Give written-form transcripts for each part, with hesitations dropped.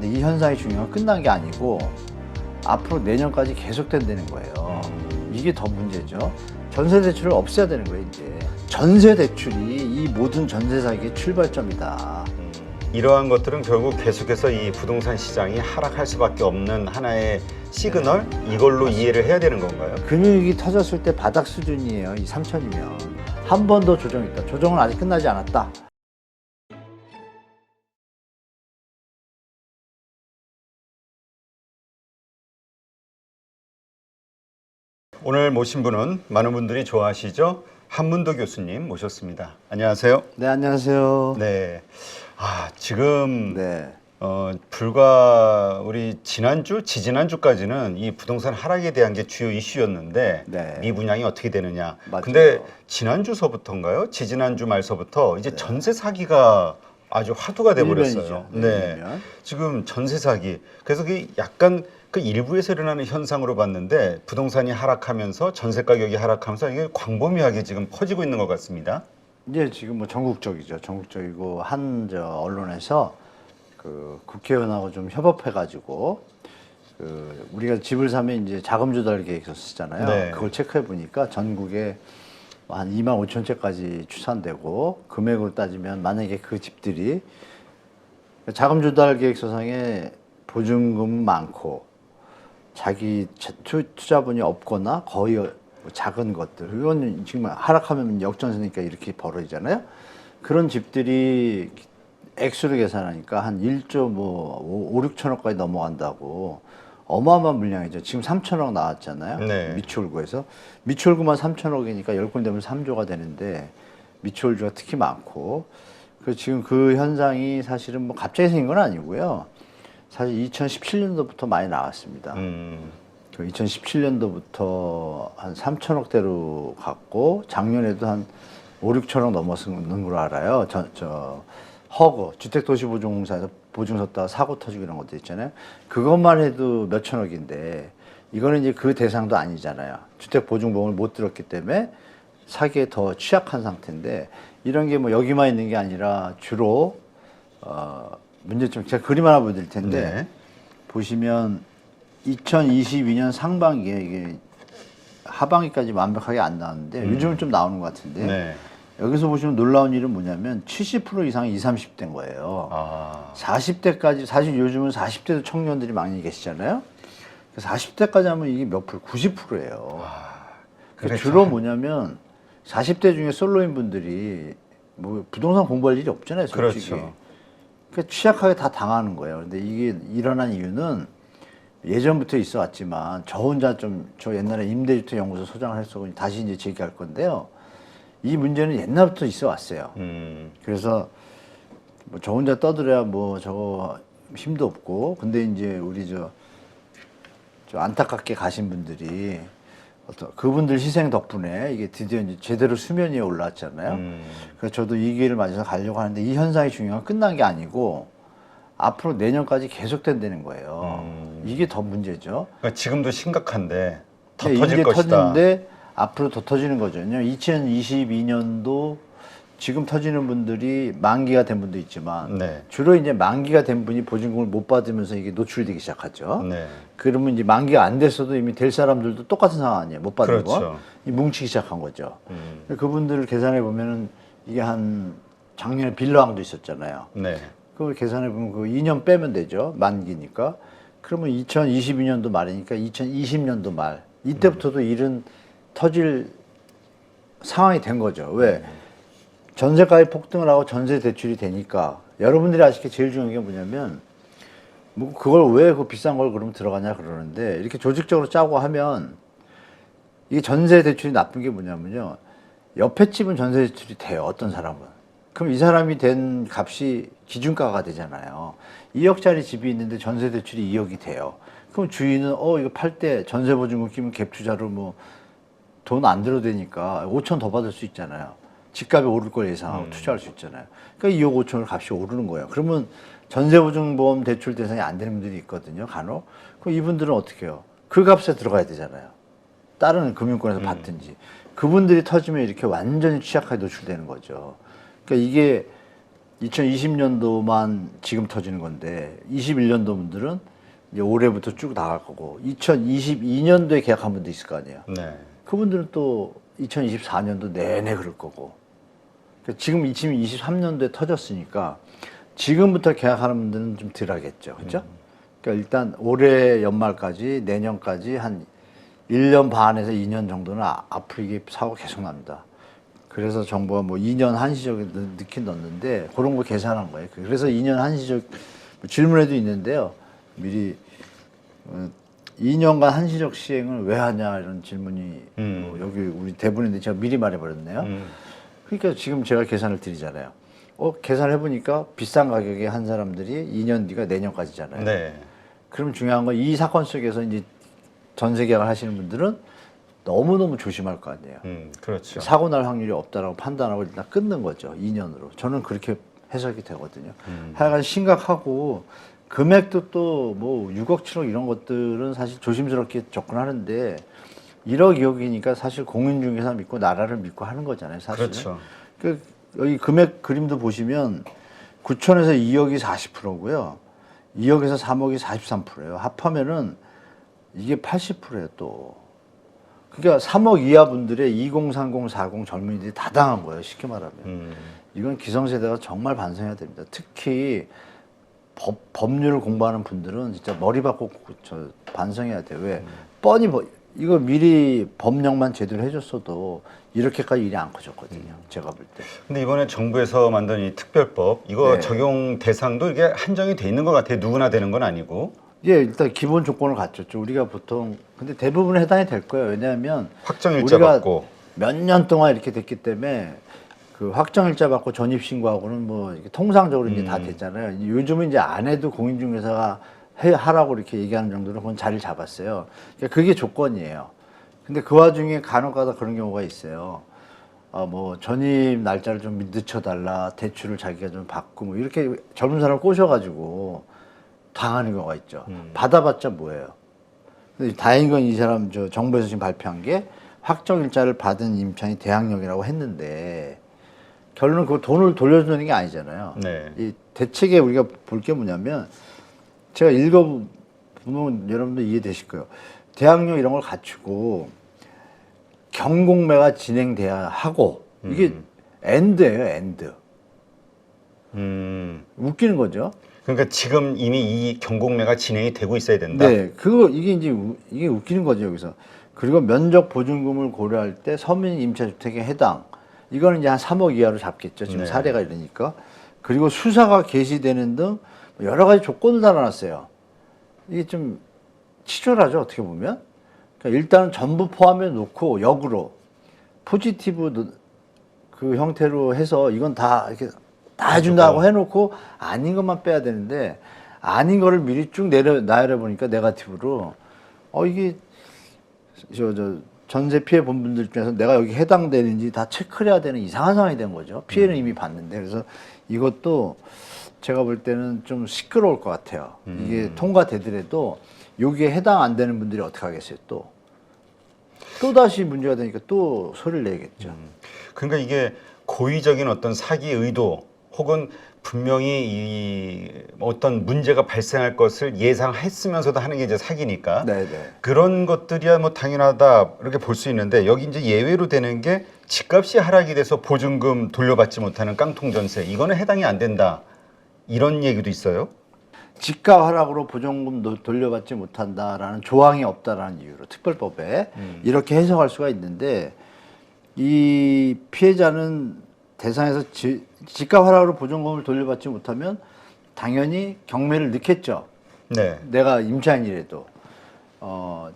하는데 이 현상이 중요한 건 끝난 게 아니고 앞으로 내년까지 계속된다는 거예요. 이게 더 문제죠. 전세 대출을 없애야 되는 거예요, 이제. 전세 대출이 이 모든 전세 사기의 출발점이다. 이러한 것들은 결국 계속해서 이 부동산 시장이 하락할 수밖에 없는 하나의 시그널? 이걸로 이해를 해야 되는 건가요? 금융위기 터졌을 때 바닥 수준이에요. 이 3천이면. 한 번 더 조정이 있다. 조정은 아직 끝나지 않았다. 오늘 모신 분은 많은 분들이 좋아하시죠? 한문도 교수님 모셨습니다. 안녕하세요. 네, 안녕하세요. 네. 지금 네. 불과 우리 지지난주까지는 이 부동산 하락에 대한 게 주요 이슈였는데 네. 미분양이 어떻게 되느냐. 맞아요. 근데 지난주서부터인가요? 지지난주 말서부터 이제 전세 사기가 아주 화두가 돼 버렸어요. 네. 지금 전세 사기. 그래서 그 약간 그 일부에서 일어나는 현상으로 봤는데 부동산이 하락하면서 전세 가격이 하락하면서 이게 광범위하게 지금 퍼지고 있는 것 같습니다. 이제 지금 뭐 전국적이죠. 전국적이고 한 언론에서 그 국회의원하고 좀 협업해가지고 그 우리가 집을 사면 이제 자금 조달 계획서 쓰잖아요. 네. 그걸 체크해 보니까 전국에 한 2만 5천 채까지 추산되고 금액으로 따지면 만약에 그 집들이 자금 조달 계획서상에 보증금 많고 자기 투자분이 없거나 거의 작은 것들, 이건 지금 하락하면 역전세니까 이렇게 벌어지잖아요. 그런 집들이 액수를 계산하니까 한 1조 뭐 5, 6천억까지 넘어간다고. 어마어마한 물량이죠. 지금 3천억 나왔잖아요. 네. 미추홀구에서. 미추홀구만 3천억이니까 10건 되면 3조가 되는데 미추홀주가 특히 많고. 지금 그 현상이 사실은 뭐 갑자기 생긴 건 아니고요. 사실 2017년도부터 많이 나왔습니다. 2017년도부터 한 3천억대로 갔고 작년에도 한 5, 6천억 넘었는 걸로 알아요. 허그 주택도시보증공사에서 보증 섰다가 사고 터지고 이런 것도 있잖아요. 그것만 해도 몇 천억인데 이거는 이제 그 대상도 아니잖아요. 주택보증보험을 못 들었기 때문에 사기에 더 취약한 상태인데 이런 게 뭐 여기만 있는 게 아니라 주로 문제점 제가 그림 하나 보여드릴 텐데 네. 보시면 2022년 상반기에 이게 하반기까지 완벽하게 안 나왔는데 요즘은 좀 나오는 것 같은데 네. 여기서 보시면 놀라운 일은 뭐냐면 70% 이상이 20, 30대인 거예요. 40대까지 사실 요즘은 40대도 청년들이 많이 계시잖아요. 40대까지 하면 이게 몇 프로? 90%예요. 그렇죠. 주로 뭐냐면 40대 중에 솔로인 분들이 뭐 부동산 공부할 일이 없잖아요, 솔직히. 그렇죠. 그러니까 취약하게 다 당하는 거예요. 근데 이게 일어난 이유는 예전부터 있어 왔지만 저 혼자 저 옛날에 임대주택 연구소 소장을 했었고 다시 이제 제기할 건데요. 이 문제는 옛날부터 있어 왔어요. 그래서 뭐 저 혼자 떠들어야 뭐 저거 힘도 없고 근데 이제 우리 저 안타깝게 가신 분들이 그분들 희생 덕분에 이게 드디어 이제 제대로 수면 위에 올라왔잖아요. 그래서 저도 이 기회를 맞아서 가려고 하는데 이 현상이 중요한 건 끝난 게 아니고 앞으로 내년까지 계속된다는 거예요. 이게 더 문제죠. 그러니까 지금도 심각한데 더 네, 터질 이제 것이다. 터지는데 앞으로 더 터지는 거죠. 2022년도 지금 터지는 분들이 만기가 된 분도 있지만 네. 주로 이제 만기가 된 분이 보증금을 못 받으면서 이게 노출되기 시작하죠. 네. 그러면 이제 만기가 안 됐어도 이미 될 사람들도 똑같은 상황 아니에요. 못 받는 그렇죠. 거. 뭉치기 시작한 거죠. 그분들을 계산해 보면은 이게 한 작년에 빌라왕도 있었잖아요. 네. 그걸 계산해 보면 그 2년 빼면 되죠. 만기니까. 그러면 2022년도 말이니까 2020년도 말 이때부터도 일은 터질 상황이 된 거죠. 왜? 전세가의 폭등을 하고 전세 대출이 되니까 여러분들이 아시기에 제일 중요한 게 뭐냐면 뭐 그걸 왜 그 비싼 걸 그럼 들어가냐 그러는데 이렇게 조직적으로 짜고 하면 이게 전세 대출이 나쁜 게 뭐냐면요. 옆에 집은 전세 대출이 돼요. 어떤 사람은. 그럼 이 사람이 된 값이 기준가가 되잖아요. 2억짜리 집이 있는데 전세 대출이 2억이 돼요. 그럼 주인은 이거 팔 때 전세 보증금 끼면 갭 투자로 뭐 돈 안 들어도 되니까 5천 더 받을 수 있잖아요. 집값이 오를 걸 예상하고 투자할 수 있잖아요. 그러니까 2억 5천을 값이 오르는 거예요. 그러면 전세보증보험 대출 대상이 안 되는 분들이 있거든요. 간혹. 그럼 이분들은 어떻게 해요? 그 값에 들어가야 되잖아요. 다른 금융권에서 받든지. 그분들이 터지면 이렇게 완전히 취약하게 노출되는 거죠. 그러니까 이게 2020년도만 지금 터지는 건데 21년도 분들은 이제 올해부터 쭉 나갈 거고 2022년도에 계약한 분도 있을 거 아니에요. 네. 그분들은 또 2024년도 내내 그럴 거고. 그러니까 지금 2023년도에 터졌으니까 지금부터 계약하는 분들은 좀 덜 하겠죠. 그죠? 그러니까 일단 올해 연말까지 내년까지 한 1년 반에서 2년 정도는 앞으로 이게 사고 계속 납니다. 그래서 정부가 뭐 2년 한시적에 넣긴 넣는데 그런 거 계산한 거예요. 그래서 2년 한시적 질문에도 있는데요. 미리 2년간 한시적 시행을 왜 하냐 이런 질문이 뭐 여기 우리 대본인데 제가 미리 말해버렸네요. 그러니까 지금 제가 계산을 드리잖아요. 계산해 보니까 비싼 가격에 한 사람들이 2년 뒤가 내년까지잖아요. 네. 그럼 중요한 건 이 사건 속에서 이제 전세 계약을 하시는 분들은 너무너무 조심할 거 아니에요. 그렇죠. 사고 날 확률이 없다라고 판단하고 일단 끊는 거죠. 2년으로. 저는 그렇게 해석이 되거든요. 하여간 심각하고 금액도 또 뭐 6억, 7억 이런 것들은 사실 조심스럽게 접근하는데 1억, 2억이니까 사실 공인중개사 믿고 나라를 믿고 하는 거잖아요. 사실. 그렇죠. 그 여기 금액 그림도 보시면 9천에서 2억이 40%고요. 2억에서 3억이 43%예요. 합하면은 이게 80%예요, 또. 그러니까 3억 이하 분들의 2030, 40 젊은이들이 다 당한 거예요, 쉽게 말하면. 이건 기성세대가 정말 반성해야 됩니다. 특히 법률을 공부하는 분들은 진짜 머리 받고 반성해야 돼요. 왜? 뻔히 이거 미리 법령만 제대로 해줬어도 이렇게까지 일이 안 커졌거든요. 제가 볼 때. 근데 이번에 정부에서 만든 이 특별법 이거 네. 적용 대상도 이게 한정이 돼 있는 것 같아요. 누구나 되는 건 아니고. 예, 일단 기본 조건을 갖췄죠. 우리가 보통 근데 대부분 해당이 될 거예요. 왜냐하면 확정일자 우리가 받고 몇 년 동안 이렇게 됐기 때문에 그 확정일자 받고 전입신고하고는 뭐 이렇게 통상적으로 이제 다 됐잖아요. 요즘은 이제 안 해도 공인중개사가 하라고 이렇게 얘기하는 정도로 그건 자리를 잡았어요. 그러니까 그게 조건이에요. 근데 그 와중에 간혹가다 그런 경우가 있어요. 뭐 전입 날짜를 좀 늦춰달라, 대출을 자기가 좀 받고 뭐 이렇게 젊은 사람 꼬셔가지고 당하는 경우가 있죠. 받아봤자 뭐예요. 근데 다행인 건 이 사람 정부에서 지금 발표한 게 확정일자를 받은 임차인이 대항력이라고 했는데 결론은 그 돈을 돌려주는 게 아니잖아요. 네. 이 대책에 우리가 볼 게 뭐냐면 제가 읽어보면 여러분도 이해되실 거예요. 대항력 이런 걸 갖추고 경공매가 진행돼야 하고 이게 엔드예요, 엔드. 웃기는 거죠. 그러니까 지금 이미 이 경공매가 진행이 되고 있어야 된다. 네, 이게 웃기는 거죠 여기서. 그리고 면적 보증금을 고려할 때 서민 임차주택에 해당. 이거는 이제 한 3억 이하로 잡겠죠. 지금 네. 사례가 이러니까. 그리고 수사가 개시되는 등 여러 가지 조건을 달아놨어요. 이게 좀 치졸하죠 어떻게 보면. 그러니까 일단은 전부 포함해 놓고 역으로 포지티브 그 형태로 해서 이건 다 이렇게 다 해준다고 해놓고 아닌 것만 빼야 되는데 아닌 거를 미리 쭉 나열해 보니까 네거티브로 이게 전세 피해 본 분들 중에서 내가 여기 해당되는지 다 체크를 해야 되는 이상한 상황이 된 거죠. 피해는 이미 봤는데. 그래서 이것도 제가 볼 때는 좀 시끄러울 것 같아요. 이게 통과되더라도 여기에 해당 안 되는 분들이 어떻게 하겠어요, 또 다시 문제가 되니까 또 소리를 내겠죠. 그러니까 이게 고의적인 어떤 사기 의도 혹은 분명히 이 어떤 문제가 발생할 것을 예상했으면서도 하는 게 이제 사기니까 네네. 그런 것들이야 뭐 당연하다 이렇게 볼 수 있는데 여기 이제 예외로 되는 게 집값이 하락이 돼서 보증금 돌려받지 못하는 깡통 전세 이거는 해당이 안 된다 이런 얘기도 있어요. 집값 하락으로 보증금 돌려받지 못한다라는 조항이 없다라는 이유로 특별법에 이렇게 해석할 수가 있는데 이 피해자는 대상에서 집값 하락으로 보증금을 돌려받지 못하면 당연히 경매를 넣겠죠. 네. 내가 임차인이라도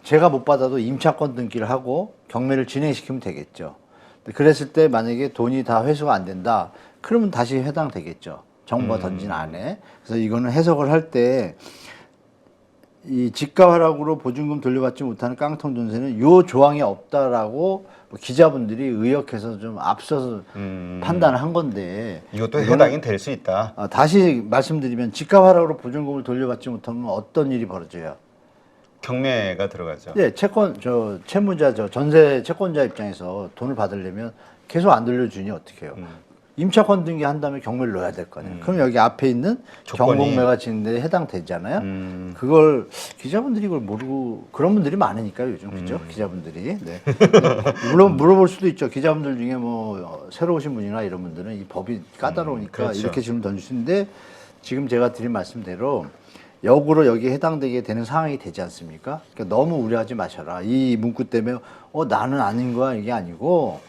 제가 못 받아도 임차권 등기를 하고 경매를 진행시키면 되겠죠. 그랬을 때 만약에 돈이 다 회수가 안 된다, 그러면 다시 해당되겠죠. 정부가 던진 안에. 그래서 이거는 해석을 할 때 이 집값 하락으로 보증금 돌려받지 못하는 깡통 전세는 요 조항이 없다라고 기자분들이 의역해서 좀 앞서서 판단을 한 건데 이것도 해당이 될 수 있다. 다시 말씀드리면 집값 하락으로 보증금을 돌려받지 못하면 어떤 일이 벌어져요? 경매가 들어가죠. 네, 채무자 전세 채권자 입장에서 돈을 받으려면 계속 안 돌려주니 어떻게 해요? 임차권 등기한 다음에 경매를 넣어야 될 거 아니에요. 그럼 여기 앞에 있는 조건이. 경공매가 진행에 해당되잖아요. 그걸 기자분들이 이걸 모르고 그런 분들이 많으니까요, 요즘. 그죠? 기자분들이. 네. 물론 물어볼 수도 있죠. 기자분들 중에 뭐 새로 오신 분이나 이런 분들은 이 법이 까다로우니까 그렇죠. 이렇게 질문 던질 수 있는데 지금 제가 드린 말씀대로 역으로 여기에 해당되게 되는 상황이 되지 않습니까? 그러니까 너무 우려하지 마셔라. 이 문구 때문에 나는 아닌 거야 이게 아니고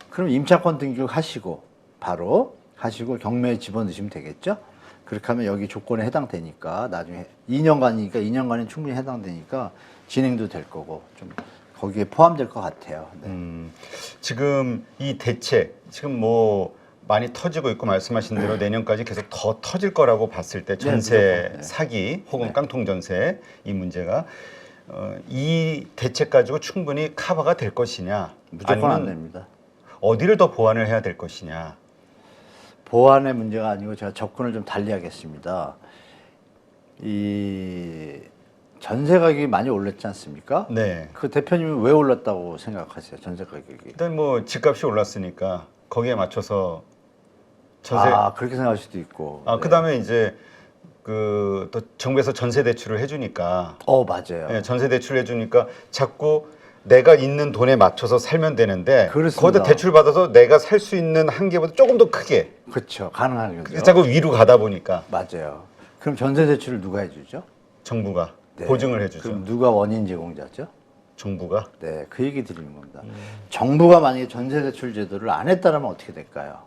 그럼 임차권 등기를 하시고 바로 하시고 경매에 집어넣으시면 되겠죠? 그렇게 하면 여기 조건에 해당되니까 나중에 2년간이니까 2년간은 충분히 해당되니까 진행도 될 거고 좀 거기에 포함될 것 같아요. 네. 지금 이 대책 지금 뭐 많이 터지고 있고 말씀하신 대로 내년까지 계속 더 터질 거라고 봤을 때 전세 무조건, 네. 사기 혹은 네. 깡통 전세 이 문제가 이 대책 가지고 충분히 커버가 될 것이냐 무조건 안 아니면 됩니다. 어디를 더 보완을 해야 될 것이냐. 보안의 문제가 아니고 제가 접근을 좀 달리 하겠습니다. 이 전세 가격이 많이 올랐지 않습니까? 네. 그 대표님은 왜 올랐다고 생각하세요? 전세 가격이? 일단 뭐 집값이 올랐으니까 거기에 맞춰서 전세 그렇게 생각할 수도 있고. 네. 그다음에 이제 그 또 정부에서 전세 대출을 해주니까 맞아요. 예, 전세 대출을 해주니까 자꾸 내가 있는 돈에 맞춰서 살면 되는데 그렇습니다. 거기다 대출 받아서 내가 살 수 있는 한계보다 조금 더 크게 그렇죠. 가능한 거죠. 자꾸 위로 가다 보니까 맞아요. 그럼 전세 대출을 누가 해주죠? 정부가 네. 보증을 해주죠. 그럼 누가 원인 제공자죠? 정부가 네, 그 얘기 드리는 겁니다. 정부가 만약에 전세 대출 제도를 안 했다면 어떻게 될까요?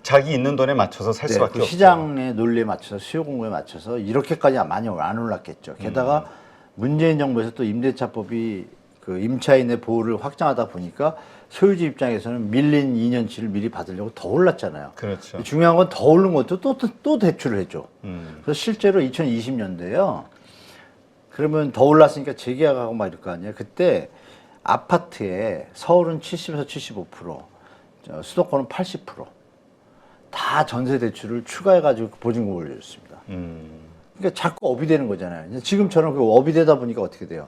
자기 있는 돈에 맞춰서 살 수밖에 그 없죠. 시장의 논리에 맞춰서 수요 공고에 맞춰서 이렇게까지 많이 안 올랐겠죠. 게다가 문재인 정부에서 또 임대차법이 그 임차인의 보호를 확장하다 보니까 소유주 입장에서는 밀린 2년치를 미리 받으려고 더 올랐잖아요. 그렇죠. 중요한 건 더 오른 것도 또 대출을 해줘. 음. 그래서 실제로 2020년도에요. 그러면 더 올랐으니까 재계약하고 막 이럴 거 아니에요. 그때 아파트에 서울은 70에서 75%, 수도권은 80%. 다 전세 대출을 추가해가지고 보증금을 올려줬습니다. 그러니까 자꾸 업이 되는 거잖아요. 지금처럼 그 업이 되다 보니까 어떻게 돼요?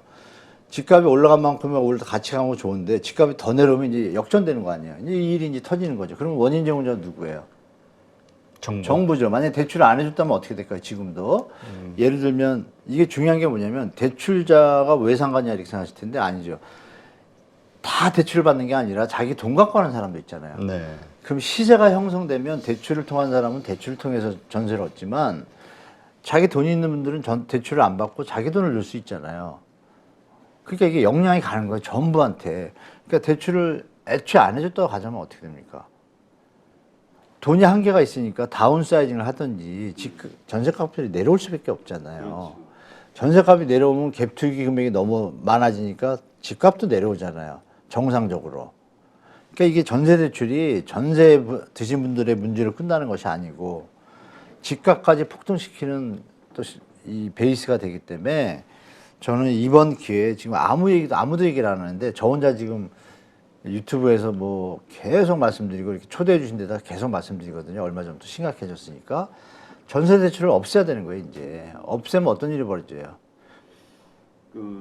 집값이 올라간 만큼은 오히려 같이 가면 좋은데 집값이 더 내려오면 이제 역전되는 거 아니에요. 이제 이 일이 이제 터지는 거죠. 그러면 원인 제공자는 누구예요? 정부죠. 만약에 대출을 안 해줬다면 어떻게 될까요? 지금도. 예를 들면 이게 중요한 게 뭐냐면 대출자가 왜 상관이냐 이렇게 생각하실 텐데 아니죠. 다 대출을 받는 게 아니라 자기 돈 갖고 하는 사람도 있잖아요. 네. 그럼 시세가 형성되면 대출을 통한 사람은 대출을 통해서 전세를 얻지만 자기 돈이 있는 분들은 대출을 안 받고 자기 돈을 넣을 수 있잖아요. 그러니까 이게 영향이 가는 거예요. 전부한테. 그러니까 대출을 애초에 안 해줬다고 가자면 어떻게 됩니까? 돈이 한계가 있으니까 다운사이징을 하든지 전세값이 내려올 수밖에 없잖아요. 전세값이 내려오면 갭 투기 금액이 너무 많아지니까 집값도 내려오잖아요. 정상적으로. 그러니까 이게 전세 대출이 전세 드신 분들의 문제로 끝나는 것이 아니고 집값까지 폭등시키는 또 이 베이스가 되기 때문에 저는 이번 기회에 지금 아무도 얘기를 안 하는데 저 혼자 지금 유튜브에서 뭐 계속 말씀드리고 이렇게 초대해 주신 데다 계속 말씀드리거든요. 얼마 전부터 심각해졌으니까 전세 대출을 없애야 되는 거예요. 이제 없애면 어떤 일이 벌어져요?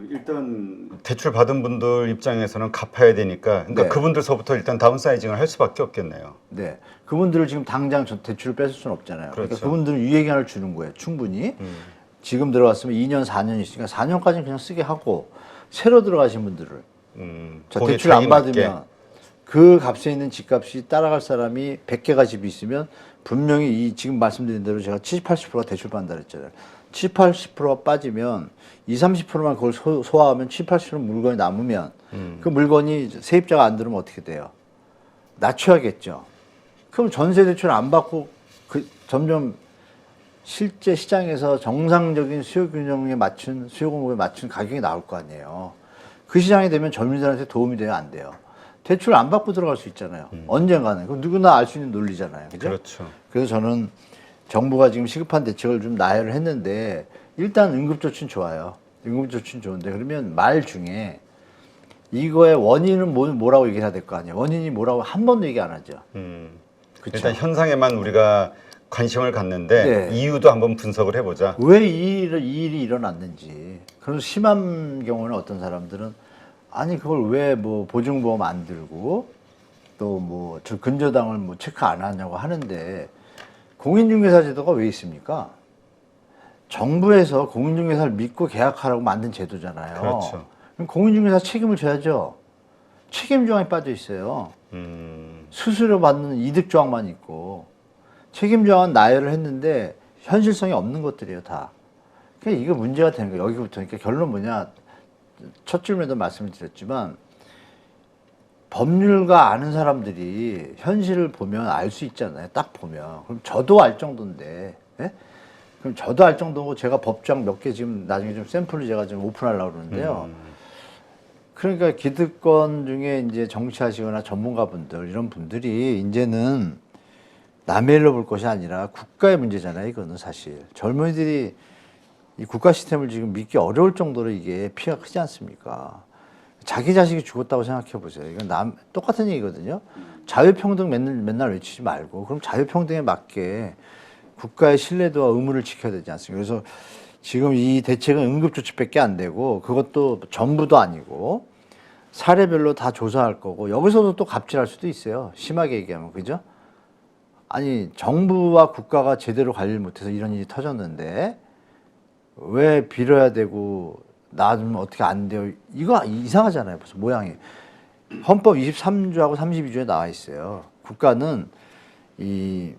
일단 대출 받은 분들 입장에서는 갚아야 되니까 그러니까 네. 그분들서부터 일단 다운사이징을 할 수밖에 없겠네요. 네, 그분들을 지금 당장 대출을 뺏을 수는 없잖아요. 그러니까 그렇죠. 그분들은 유예기한을 주는 거예요. 충분히. 지금 들어갔으면 2년, 4년 있으니까 4년까지는 그냥 쓰게 하고 새로 들어가신 분들을 자, 거기에 대출 안 자기 맞게. 받으면 그 값에 있는 집값이 따라갈 사람이 100개가 집이 있으면 분명히 이 지금 말씀드린 대로 제가 70, 80%가 대출 받는다 그랬잖아요. 70, 80%가 빠지면 20, 30%만 그걸 소화하면 70, 80% 물건이 남으면 그 물건이 세입자가 안 들으면 어떻게 돼요? 낮춰야겠죠. 그럼 전세 대출 안 받고 점점 실제 시장에서 정상적인 수요 균형에 맞춘 수요 공급에 맞춘 가격이 나올 거 아니에요. 그 시장이 되면 젊은이들한테 도움이 돼요, 안 돼요? 대출 안 받고 들어갈 수 있잖아요. 언젠가는. 그럼 누구나 알 수 있는 논리잖아요. 그죠? 그렇죠. 그래서 저는 정부가 지금 시급한 대책을 좀 나열을 했는데 일단 응급조치는 좋아요. 응급조치는 좋은데 그러면 말 중에 이거의 원인은 뭐라고 얘기해야 될 거 아니에요. 원인이 뭐라고 한 번도 얘기 안 하죠. 그쵸? 일단 현상에만 우리가 관심을 갖는데 네. 이유도 한번 분석을 해보자. 왜 이 일이 일어났는지. 그래서 심한 경우는 어떤 사람들은 아니 그걸 왜 뭐 보증보험 안 들고 또 뭐 저 근저당을 뭐 체크 안 하냐고 하는데 공인중개사 제도가 왜 있습니까? 정부에서 공인중개사를 믿고 계약하라고 만든 제도잖아요. 그렇죠. 그럼 공인중개사 책임을 져야죠. 책임 조항이 빠져 있어요. 수수료 받는 이득 조항만 있고 책임 조항은 나열을 했는데 현실성이 없는 것들이에요, 다. 그러니까 이거 문제가 되는 거예요. 여기부터. 그러니까 결론 뭐냐? 첫 줄에도 말씀을 드렸지만 법률가 아는 사람들이 현실을 보면 알 수 있잖아요. 딱 보면. 그럼 저도 알 정도인데, 예? 그럼 저도 알 정도고 제가 법정 몇 개 지금 나중에 좀 샘플을 제가 좀 오픈하려고 그러는데요. 그러니까 기득권 중에 이제 정치하시거나 전문가분들 이런 분들이 이제는 남의 일로 볼 것이 아니라 국가의 문제잖아요. 이거는 사실 젊은이들이 이 국가 시스템을 지금 믿기 어려울 정도로 이게 피해가 크지 않습니까? 자기 자식이 죽었다고 생각해 보세요. 이건 똑같은 얘기거든요. 자유평등 맨날 외치지 말고 그럼 자유평등에 맞게 국가의 신뢰도와 의무를 지켜야 되지 않습니까? 그래서 지금 이 대책은 응급조치밖에 안 되고 그것도 전부도 아니고 사례별로 다 조사할 거고 여기서도 또 갑질할 수도 있어요. 심하게 얘기하면. 그죠? 아니 정부와 국가가 제대로 관리를 못해서 이런 일이 터졌는데 왜 빌어야 되고 나 좀 어떻게 안 돼요? 이거 이상하잖아요. 벌써 모양이. 헌법 23조하고 32조에 나와 있어요. 국가는 이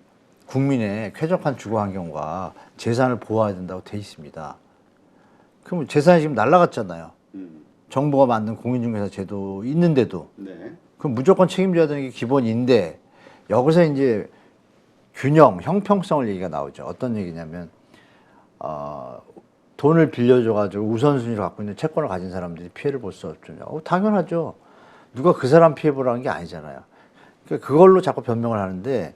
국민의 쾌적한 주거 환경과 재산을 보호해야 된다고 돼 있습니다. 그럼 재산이 지금 날아갔잖아요. 정부가 만든 공인중개사 제도 있는데도. 네. 그럼 무조건 책임져야 되는 게 기본인데 여기서 이제 균형, 형평성을 얘기가 나오죠. 어떤 얘기냐면 돈을 빌려줘가지고 우선순위를 갖고 있는 채권을 가진 사람들이 피해를 볼 수 없느냐. 당연하죠. 누가 그 사람 피해 보라는 게 아니잖아요. 그러니까 그걸로 자꾸 변명을 하는데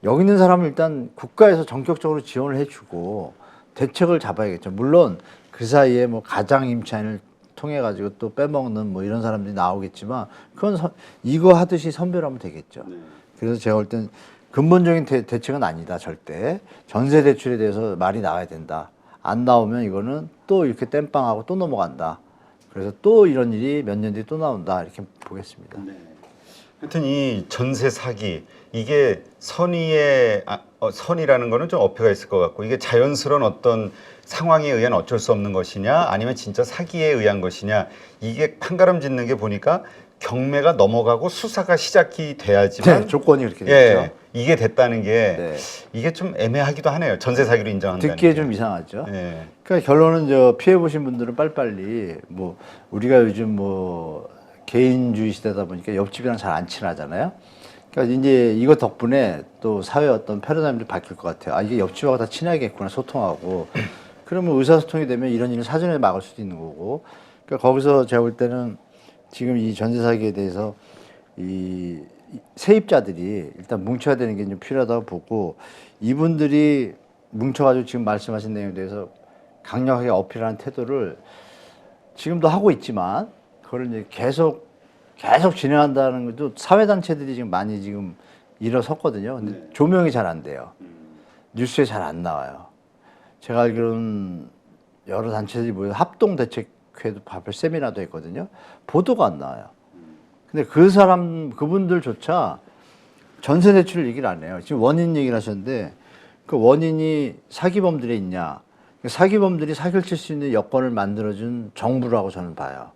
여기 있는 사람은 일단 국가에서 전격적으로 지원을 해주고 대책을 잡아야겠죠. 물론 그 사이에 뭐 가장 임차인을 통해 가지고 또 빼먹는 뭐 이런 사람들이 나오겠지만 그건 이거 하듯이 선별하면 되겠죠. 그래서 제가 볼 땐 근본적인 대책은 아니다, 절대. 전세 대출에 대해서 말이 나와야 된다. 안 나오면 이거는 또 이렇게 땜빵하고 또 넘어간다. 그래서 또 이런 일이 몇 년 뒤에 또 나온다. 이렇게 보겠습니다. 하여튼 이 전세 사기 이게 선이라는 거는 좀 어폐가 있을 것 같고 이게 자연스러운 어떤 상황에 의한 어쩔 수 없는 것이냐 아니면 진짜 사기에 의한 것이냐 이게 판가름 짓는 게 보니까 경매가 넘어가고 수사가 시작이 돼야지만 네, 조건이 그렇게 됐죠. 예, 이게 됐다는 게 네. 이게 좀 애매하기도 하네요. 전세 사기로 인정한다는 듣기에 게. 좀 이상하죠. 예. 그러니까 결론은 저 피해 보신 분들은 빨리빨리 뭐 우리가 요즘 뭐 개인주의 시대다 보니까 옆집이랑 잘 안 친하잖아요. 그러니까 이제 이거 덕분에 또 사회 어떤 패러다임도 바뀔 것 같아요. 아 이게 옆집하고 다 친하겠구나 소통하고. 그러면 의사소통이 되면 이런 일을 사전에 막을 수도 있는 거고. 그러니까 거기서 제가 볼 때는 지금 이 전세 사기에 대해서 이 세입자들이 일단 뭉쳐야 되는 게 좀 필요하다고 보고 이분들이 뭉쳐가지고 지금 말씀하신 내용에 대해서 강력하게 어필하는 태도를 지금도 하고 있지만 그걸 이제 계속 진행한다는 것도 사회단체들이 지금 많이 지금 일어섰거든요. 근데 조명이 잘 안 돼요. 뉴스에 잘 안 나와요. 제가 알기로는 여러 단체들이 모여서 합동대책회도 발표 세미나도 했거든요. 보도가 안 나와요. 근데 그분들조차 전세 대출 얘기를 안 해요. 지금 원인 얘기를 하셨는데 그 원인이 사기범들에 있냐. 사기범들이 사기를 칠 수 있는 여건을 만들어준 정부라고 저는 봐요.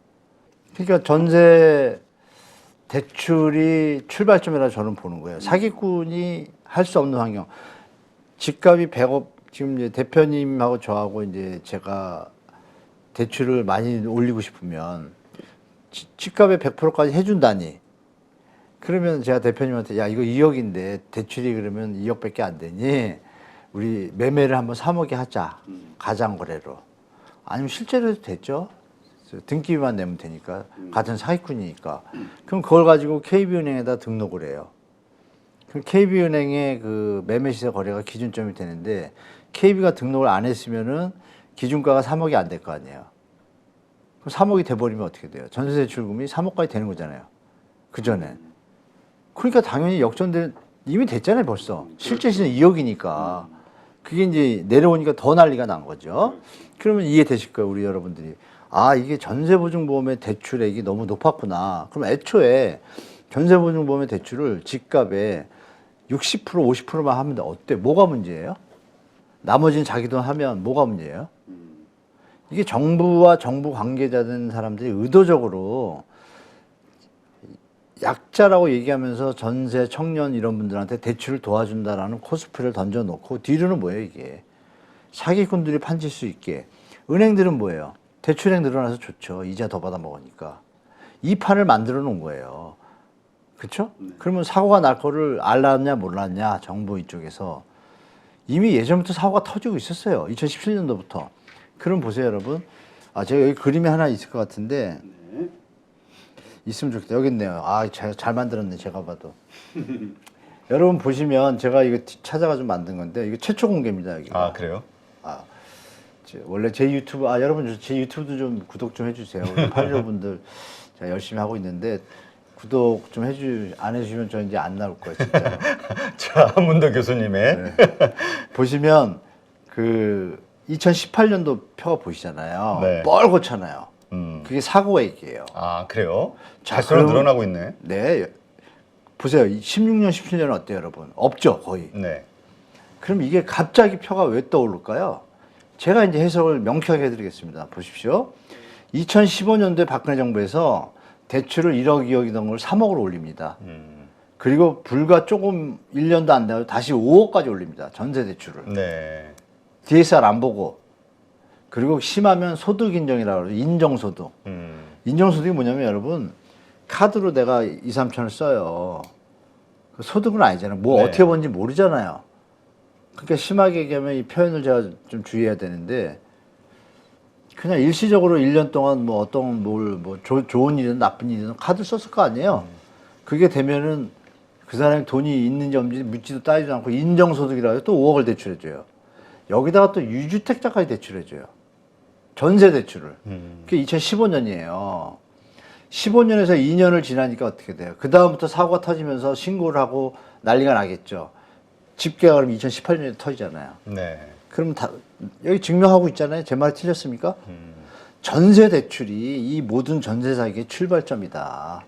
그러니까 전세 대출이 출발점이라고 저는 보는 거예요. 사기꾼이 할 수 없는 환경. 집값이 100억, 지금 이제 대표님하고 저하고 이제 제가 대출을 많이 올리고 싶으면 집값의 100%까지 해준다니. 그러면 제가 대표님한테 야 이거 2억인데 대출이 그러면 2억밖에 안 되니 우리 매매를 한번 3억에 하자. 가장거래로. 아니면 실제로 해도 됐죠. 등기비만 내면 되니까. 같은 사기꾼이니까. 그럼 그걸 가지고 KB은행에다 등록을 해요. 그럼 KB은행의 그 매매시세 거래가 기준점이 되는데 KB가 등록을 안 했으면은 기준가가 3억이 안 될 거 아니에요. 그럼 3억이 돼버리면 어떻게 돼요? 전세대출금이 3억까지 되는 거잖아요. 그 전에. 그러니까 당연히 이미 됐잖아요, 벌써. 실제 시세는 2억이니까. 그게 이제 내려오니까 더 난리가 난 거죠. 그러면 이해되실 거예요, 우리 여러분들이. 아, 이게 전세보증보험의 대출액이 너무 높았구나. 그럼 애초에 전세보증보험의 대출을 집값에 60% 50%만 하면 어때? 뭐가 문제예요? 나머지는 자기 돈 하면 뭐가 문제예요? 이게 정부와 정부 관계자 된 사람들이 의도적으로 약자라고 얘기하면서 전세, 청년 이런 분들한테 대출을 도와준다라는 코스프레를 던져놓고 뒤로는 뭐예요 이게? 사기꾼들이 판칠 수 있게. 은행들은 뭐예요? 대출액 늘어나서 좋죠. 이자 더 받아 먹으니까. 이 판을 만들어 놓은 거예요. 그렇죠? 그러면 사고가 날 거를 알았냐 몰랐냐 정부 이쪽에서. 이미 예전부터 사고가 터지고 있었어요. 2017년도부터. 그럼 보세요 여러분. 제가 여기 그림이 하나 있을 것 같은데 있으면 좋겠다. 여기 있네요. 잘 만들었네 제가 봐도. 여러분 보시면 제가 이거 찾아가지고 만든 건데 이거 최초 공개입니다. 여기가. 그래요? 원래 제 유튜브 여러분 제 유튜브도 좀 구독 좀 해주세요. 우리 팔로워분들 제가 열심히 하고 있는데 구독 좀 안 해주시면 저 이제 안 나올 거예요 진짜. 자, 한문도 교수님의 네. 보시면 그 2018년도 표가 보이시잖아요. 네. 뻘겋잖아요. 그게 사고액이에요. 그래요? 자, 갈수록 그럼- 늘어나고 있네. 네. 보세요. 16년, 17년은 어때요, 여러분? 없죠, 거의. 네. 그럼 이게 갑자기 표가 왜 떠오를까요? 제가 이제 해석을 명쾌하게 해드리겠습니다. 보십시오. 2015년도에 박근혜 정부에서 대출을 1억, 2억이던 걸 3억으로 올립니다. 그리고 불과 조금 1년도 안 되고 다시 5억까지 올립니다. 전세 대출을. 네. DSR 안 보고. 그리고 심하면 소득 인정이라고 그러죠. 인정소득. 인정소득이 뭐냐면 여러분, 카드로 내가 2, 3천을 써요. 그 소득은 아니잖아요. 뭐 네. 어떻게 번지 모르잖아요. 그러니까 심하게 얘기하면 이 표현을 제가 좀 주의해야 되는데, 그냥 일시적으로 1년 동안 뭐 어떤 좋은 일이든 나쁜 일이든 카드 썼을 거 아니에요. 그게 되면은 그 사람이 돈이 있는지 없는지 묻지도 따지도 않고 인정소득이라고 해서 또 5억을 대출해줘요. 여기다가 또 유주택자까지 대출해줘요. 전세 대출을. 그게 2015년이에요. 15년에서 2년을 지나니까 어떻게 돼요? 그 다음부터 사고가 터지면서 신고를 하고 난리가 나겠죠. 집계가 그럼 2018년에 터지잖아요. 네. 그럼 여기 증명하고 있잖아요. 제 말이 틀렸습니까? 전세 대출이 이 모든 전세 사기의 출발점이다.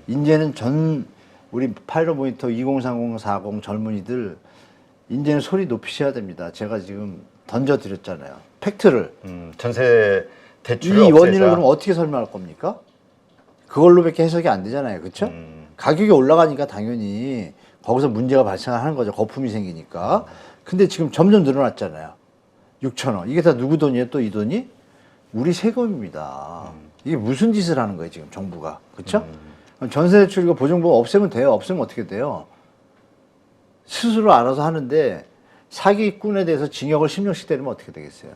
이제는 우리 파이로 모니터 2030, 40 젊은이들 이제는 소리 높이셔야 됩니다. 제가 지금 던져드렸잖아요. 팩트를. 전세 이 대출을 원인을 없애자. 그럼 어떻게 설명할 겁니까? 그걸로밖에 해석이 안 되잖아요. 그렇죠? 가격이 올라가니까 당연히 거기서 문제가 발생하는 거죠. 거품이 생기니까. 근데 지금 점점 늘어났잖아요. 6,000원. 이게 다 누구 돈이에요? 또 이 돈이? 우리 세금입니다. 이게 무슨 짓을 하는 거예요, 지금 정부가. 그렇죠? 전세대출 이거 보증보험 없애면 돼요. 없애면 어떻게 돼요? 스스로 알아서 하는데 사기꾼에 대해서 징역을 10년씩 때리면 어떻게 되겠어요?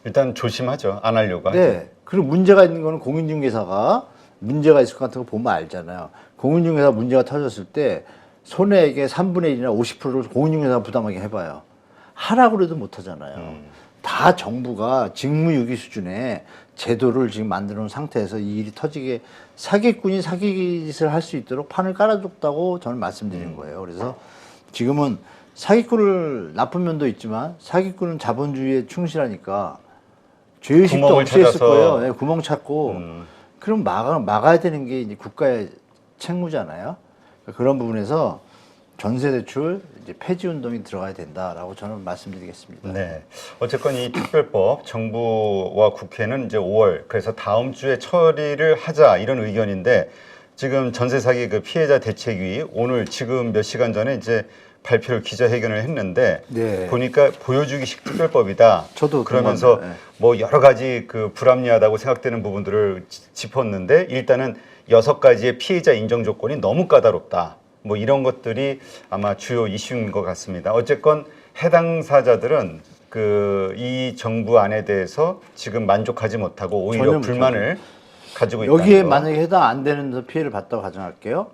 일단 조심하죠. 안 하려고 하죠. 네. 그리고 문제가 있는 거는 공인중개사가 문제가 있을 것 같은 거 보면 알잖아요. 공인중개사 문제가 터졌을 때 손해액의 3분의 1이나 50%를 공인중개사가 부담하게 해봐요. 하라고 해도 못 하잖아요. 다 정부가 직무유기 수준의 제도를 지금 만들어 놓은 상태에서 이 일이 터지게 사기꾼이 사기짓을 할 수 있도록 판을 깔아줬다고 저는 말씀드리는 거예요. 그래서 지금은 사기꾼을 나쁜 면도 있지만 사기꾼은 자본주의에 충실하니까 죄의식도 구멍을 없이 했을 찾아서. 거예요. 네, 구멍 찾고. 그럼 막아야 되는 게 이제 국가의 책무잖아요. 그러니까 그런 부분에서 전세 대출 이제 폐지 운동이 들어가야 된다라고 저는 말씀드리겠습니다. 네. 어쨌건 이 특별법 정부와 국회는 이제 5월 그래서 다음 주에 처리를 하자 이런 의견인데 지금 전세 사기 그 피해자 대책위 오늘 지금 몇 시간 전에 이제 발표를 기자회견을 했는데 네. 보니까 보여주기식 특별법이다. 저도 그러면서 동감해요. 뭐 여러 가지 그 불합리하다고 생각되는 부분들을 짚었는데 일단은 6가지의 피해자 인정 조건이 너무 까다롭다. 뭐 이런 것들이 아마 주요 이슈인 것 같습니다. 어쨌건 해당 사자들은 그 이 정부안에 대해서 지금 만족하지 못하고 오히려 전혀 불만을 가지고 있다. 여기에 만약에 해당 안 되는 데 피해를 봤다고 가정할게요.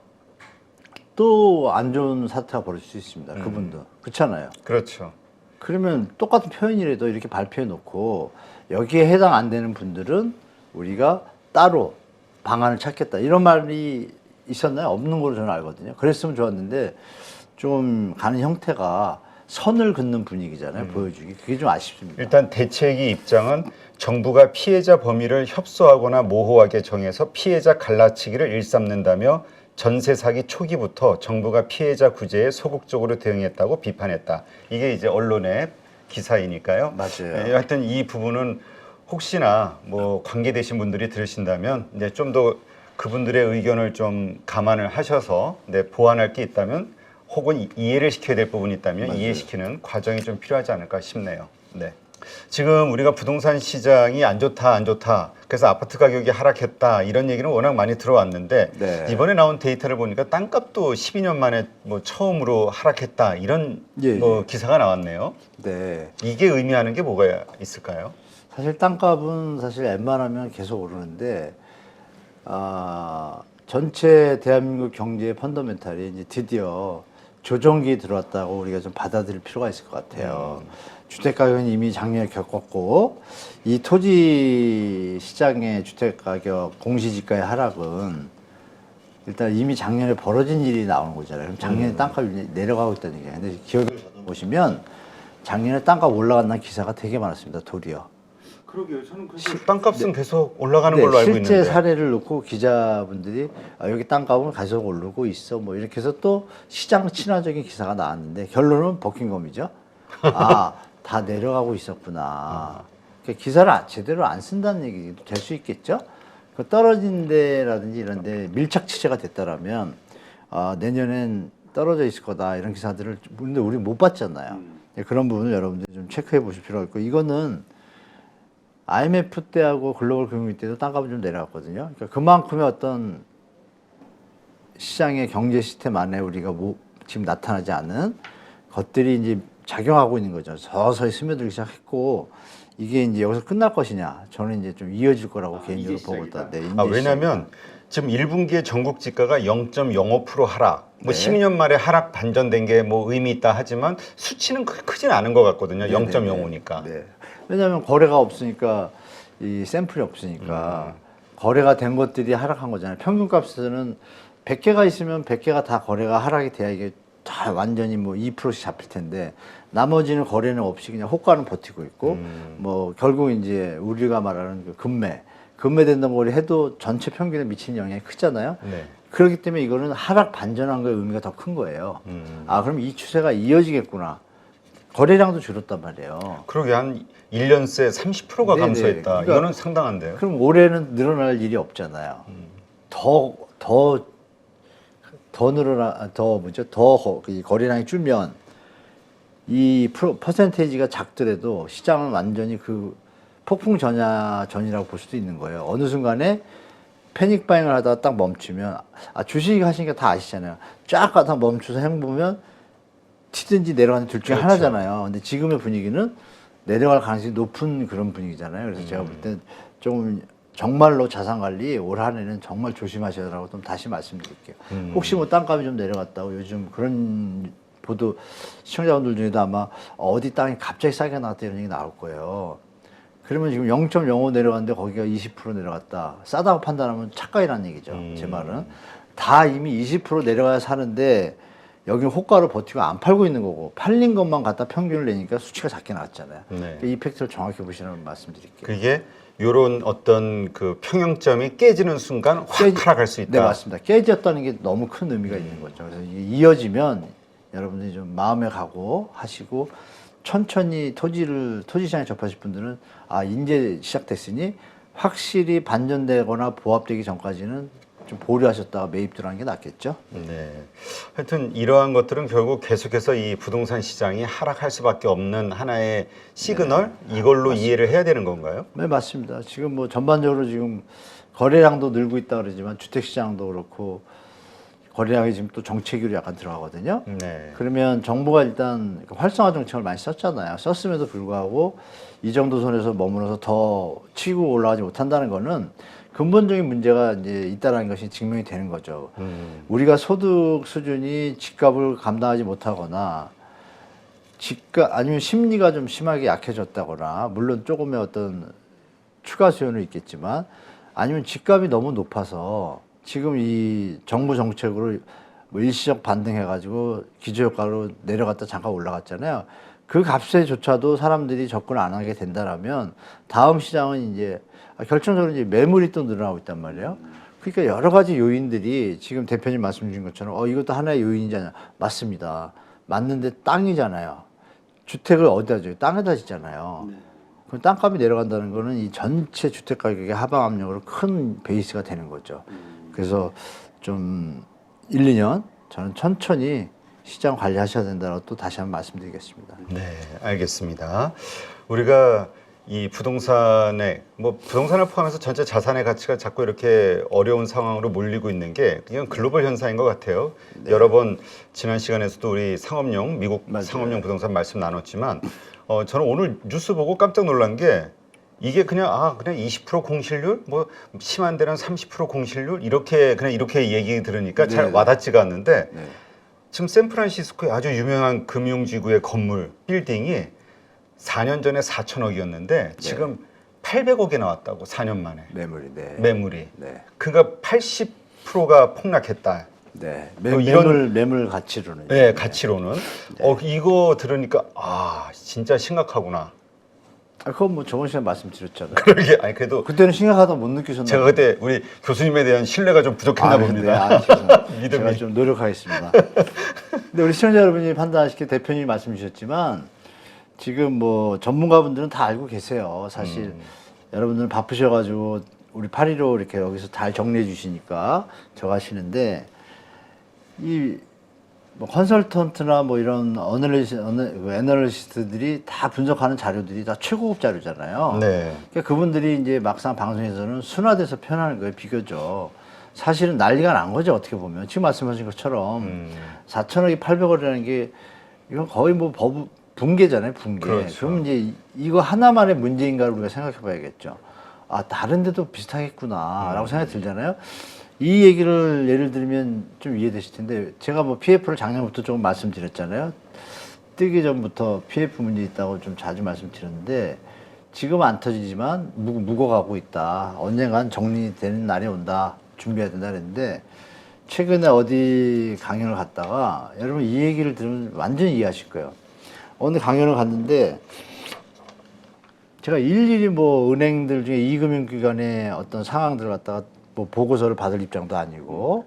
또 안 좋은 사태가 벌어질 수 있습니다. 그분도. 그렇잖아요. 그렇죠. 그러면 똑같은 표현이라도 이렇게 발표해 놓고 여기에 해당 안 되는 분들은 우리가 따로 방안을 찾겠다. 이런 말이 있었나요? 없는 걸로 저는 알거든요. 그랬으면 좋았는데 좀 가는 형태가 선을 긋는 분위기잖아요. 보여주기. 그게 좀 아쉽습니다. 일단 대책위 입장은 정부가 피해자 범위를 협소하거나 모호하게 정해서 피해자 갈라치기를 일삼는다며 전세 사기 초기부터 정부가 피해자 구제에 소극적으로 대응했다고 비판했다. 이게 이제 언론의 기사이니까요. 맞아요. 하여튼 이 부분은 혹시나 뭐 관계되신 분들이 들으신다면 이제 좀 더 그분들의 의견을 좀 감안을 하셔서 보완할 게 있다면 혹은 이해를 시켜야 될 부분이 있다면 맞아요. 이해시키는 과정이 좀 필요하지 않을까 싶네요. 네. 지금 우리가 부동산 시장이 안 좋다. 그래서 아파트 가격이 하락했다. 이런 얘기는 워낙 많이 들어왔는데 네. 이번에 나온 데이터를 보니까 땅값도 12년 만에 뭐 처음으로 하락했다. 이런 예, 뭐 기사가 나왔네요. 네. 이게 의미하는 게 뭐가 있을까요? 사실 땅값은 사실 웬만하면 계속 오르는데 전체 대한민국 경제의 펀더멘탈이 이제 드디어 조정기에 들어왔다고 우리가 좀 받아들일 필요가 있을 것 같아요. 주택 가격은 이미 작년에 겪었고 이 토지 시장의 주택 가격 공시지가의 하락은 일단 이미 작년에 벌어진 일이 나오는 거잖아요. 그럼 작년에 땅값이 내려가고 있다는 얘기예요. 근데 기억을 보시면 작년에 땅값 올라간다는 기사가 되게 많았습니다. 도리어. 그러게요. 저는 땅값은 계속 올라가는 걸로 알고 있는데. 실제 사례를 놓고 기자분들이 여기 땅값은 계속 오르고 있어. 뭐 이렇게 해서 또 시장 친화적인 기사가 나왔는데 결론은 버킹엄이죠. 다 내려가고 있었구나. 그러니까 기사를 제대로 안 쓴다는 얘기도 될 수 있겠죠. 그 떨어진 데라든지 이런 데 밀착 취재가 됐다라면 내년엔 떨어져 있을 거다. 이런 기사들을 근데 우리 못 봤잖아요. 그런 부분을 여러분들이 좀 체크해 보실 필요가 있고 이거는 IMF 때하고 글로벌 금융위 때도 땅값은 좀 내려갔거든요. 그러니까 그만큼의 어떤 시장의 경제 시스템 안에 우리가 지금 나타나지 않은 것들이 이제 작용하고 있는 거죠. 서서히 스며들기 시작했고 이게 이제 여기서 끝날 것이냐? 저는 이제 좀 이어질 거라고 개인적으로 보거든요. 네, 왜냐하면 지금 1분기에 전국 지가가 0.05% 하락. 뭐 네. 12년 만에 하락 반전된 게 뭐 의미 있다 하지만 수치는 크진 않은 것 같거든요. 0.05니까. 네. 왜냐하면 거래가 없으니까 이 샘플이 없으니까 거래가 된 것들이 하락한 거잖아요. 평균값에서는 100개가 있으면 100개가 다 거래가 하락이 돼야 이게 다 완전히 뭐 2%씩 잡힐 텐데 나머지는 거래는 없이 그냥 호가는 버티고 있고 뭐 결국 이제 우리가 말하는 그 금매된다는 걸 해도 전체 평균에 미치는 영향이 크잖아요. 네. 그렇기 때문에 이거는 하락 반전한 거의 의미가 더 큰 거예요. 그럼 이 추세가 이어지겠구나. 거래량도 줄었단 말이에요. 그러게 한 1년 새 30%가 네네. 감소했다. 그러니까 이거는 상당한데요. 그럼 올해는 늘어날 일이 없잖아요. 이 거래량이 줄면 이 퍼센테이지가 작더라도 시장은 완전히 그 폭풍 전이라고 볼 수도 있는 거예요. 어느 순간에 패닉 바잉을 하다가 딱 멈추면 주식 하시니까 다 아시잖아요. 쫙 가다 멈춰서 행보면 튀든지 내려가는 둘 중에 하나잖아요. 근데 지금의 분위기는 내려갈 가능성이 높은 그런 분위기잖아요. 그래서 제가 볼 때 좀 정말로 자산 관리 올 한해는 정말 조심하셔라고 좀 다시 말씀드릴게요. 혹시 뭐 땅값이 좀 내려갔다고 요즘 그런 보도 시청자분들 중에도 아마 어디 땅이 갑자기 싸게 나왔다 이런 얘기 나올 거예요. 그러면 지금 0.05 내려갔는데 거기가 20% 내려갔다. 싸다고 판단하면 착각이라는 얘기죠. 제 말은. 다 이미 20% 내려가야 사는데 여기는 호가로 버티고 안 팔고 있는 거고 팔린 것만 갖다 평균을 내니까 수치가 작게 나왔잖아요. 네. 그 이펙트를 정확히 보시라는 말씀드릴게요. 그게 요런 어떤 그 평형점이 깨지는 순간 확 하락할 수 있다. 네, 맞습니다. 깨졌다는 게 너무 큰 의미가 있는 거죠. 그래서 이게 이어지면 여러분들이 좀 마음에 가고 하시고 천천히 토지 시장에 접하실 분들은 이제 시작됐으니 확실히 반전되거나 보합되기 전까지는 좀 보류하셨다가 매입 들어가는 게 낫겠죠. 네. 하여튼 이러한 것들은 결국 계속해서 이 부동산 시장이 하락할 수밖에 없는 하나의 시그널 이걸로 맞습니다. 이해를 해야 되는 건가요? 네, 맞습니다. 지금 뭐 전반적으로 지금 거래량도 늘고 있다 그러지만 주택 시장도 그렇고 거래량이 지금 또 정체기로 약간 들어가거든요. 네. 그러면 정부가 일단 활성화 정책을 많이 썼잖아요. 썼음에도 불구하고 이 정도 선에서 머물러서 더 치고 올라가지 못한다는 거는 근본적인 문제가 이제 있다라는 것이 증명이 되는 거죠. 우리가 소득 수준이 집값을 감당하지 못하거나 아니면 심리가 좀 심하게 약해졌다거나 물론 조금의 어떤 추가 수요는 있겠지만 아니면 집값이 너무 높아서 지금 이 정부 정책으로 뭐 일시적 반등해가지고 기저효과로 내려갔다 잠깐 올라갔잖아요. 그 값에조차도 사람들이 접근을 안 하게 된다라면 다음 시장은 이제 결정적으로 이제 매물이 또 늘어나고 있단 말이에요. 그러니까 여러 가지 요인들이 지금 대표님 말씀 주신 것처럼 이것도 하나의 요인이잖아요. 맞습니다. 맞는데 땅이잖아요. 주택을 어디다 줘요? 땅에다 짓잖아요. 네. 그럼 땅값이 내려간다는 거는 이 전체 주택 가격의 하방 압력으로 큰 베이스가 되는 거죠. 그래서 좀 1, 2년 저는 천천히 시장 관리하셔야 된다고 또 다시 한번 말씀드리겠습니다. 네, 알겠습니다. 우리가 이 부동산에 뭐 부동산을 포함해서 전체 자산의 가치가 자꾸 이렇게 어려운 상황으로 몰리고 있는 게 그냥 글로벌 현상인 것 같아요. 여러 번 지난 시간에서도 우리 상업용 미국 맞아요. 상업용 부동산 말씀 나눴지만 저는 오늘 뉴스 보고 깜짝 놀란 게 이게 그냥 그냥 20% 공실률 뭐 심한 데는 30% 공실률 이렇게 그냥 이렇게 얘기 들으니까 잘 네. 와닿지가 않는데 네. 지금 샌프란시스코의 아주 유명한 금융지구의 건물 빌딩이 4년 전에 4천억이었는데 지금 800억에 나왔다고 4년 만에 매물이. 네. 매물이. 네. 그러니까 80%가 폭락했다. 네. 또 이런- 매물 가치로는. 네, 가치로는. 이거 들으니까 진짜 심각하구나. 그건 뭐 저번 시간에 말씀드렸잖아요. 그러게 아니 그래도 그때는 심각하다 못 느끼셨나 제가 그때 우리 교수님에 대한 신뢰가 좀 부족했나 봅니다. 제가 믿음이. 좀 노력하겠습니다. 근데 우리 시청자 여러분이 판단하시기에 대표님이 말씀 주셨지만 지금 뭐 전문가분들은 다 알고 계세요. 사실 여러분들은 바쁘셔가지고 우리 8.15 이렇게 여기서 잘 정리해 주시니까 저거 하시는데 뭐 컨설턴트나 뭐 이런 애널리스트들이 다 분석하는 자료들이 다 최고급 자료잖아요. 네. 그러니까 그분들이 이제 막상 방송에서는 순화돼서 표현하는 거예요, 비교적. 사실은 난리가 난 거죠, 어떻게 보면. 지금 말씀하신 것처럼 4천억이 800억이라는 게 이건 거의 뭐 붕괴잖아요, 붕괴. 그렇죠. 그럼 이제 이거 하나만의 문제인가를 우리가 생각해 봐야겠죠. 다른 데도 비슷하겠구나라고 생각이 들잖아요. 이 얘기를 예를 들면 좀 이해되실 텐데 제가 뭐 PF를 작년부터 조금 말씀드렸잖아요. 뜨기 전부터 PF 문제 있다고 좀 자주 말씀드렸는데 지금 안 터지지만 묵어가고 있다. 언젠간 정리되는 날이 온다. 준비해야 된다 그랬는데 최근에 어디 강연을 갔다가 여러분 이 얘기를 들으면 완전히 이해하실 거예요. 어느 강연을 갔는데 제가 일일이 뭐 은행들 중에 이금융기관의 어떤 상황들을 갖다가 뭐 보고서를 받을 입장도 아니고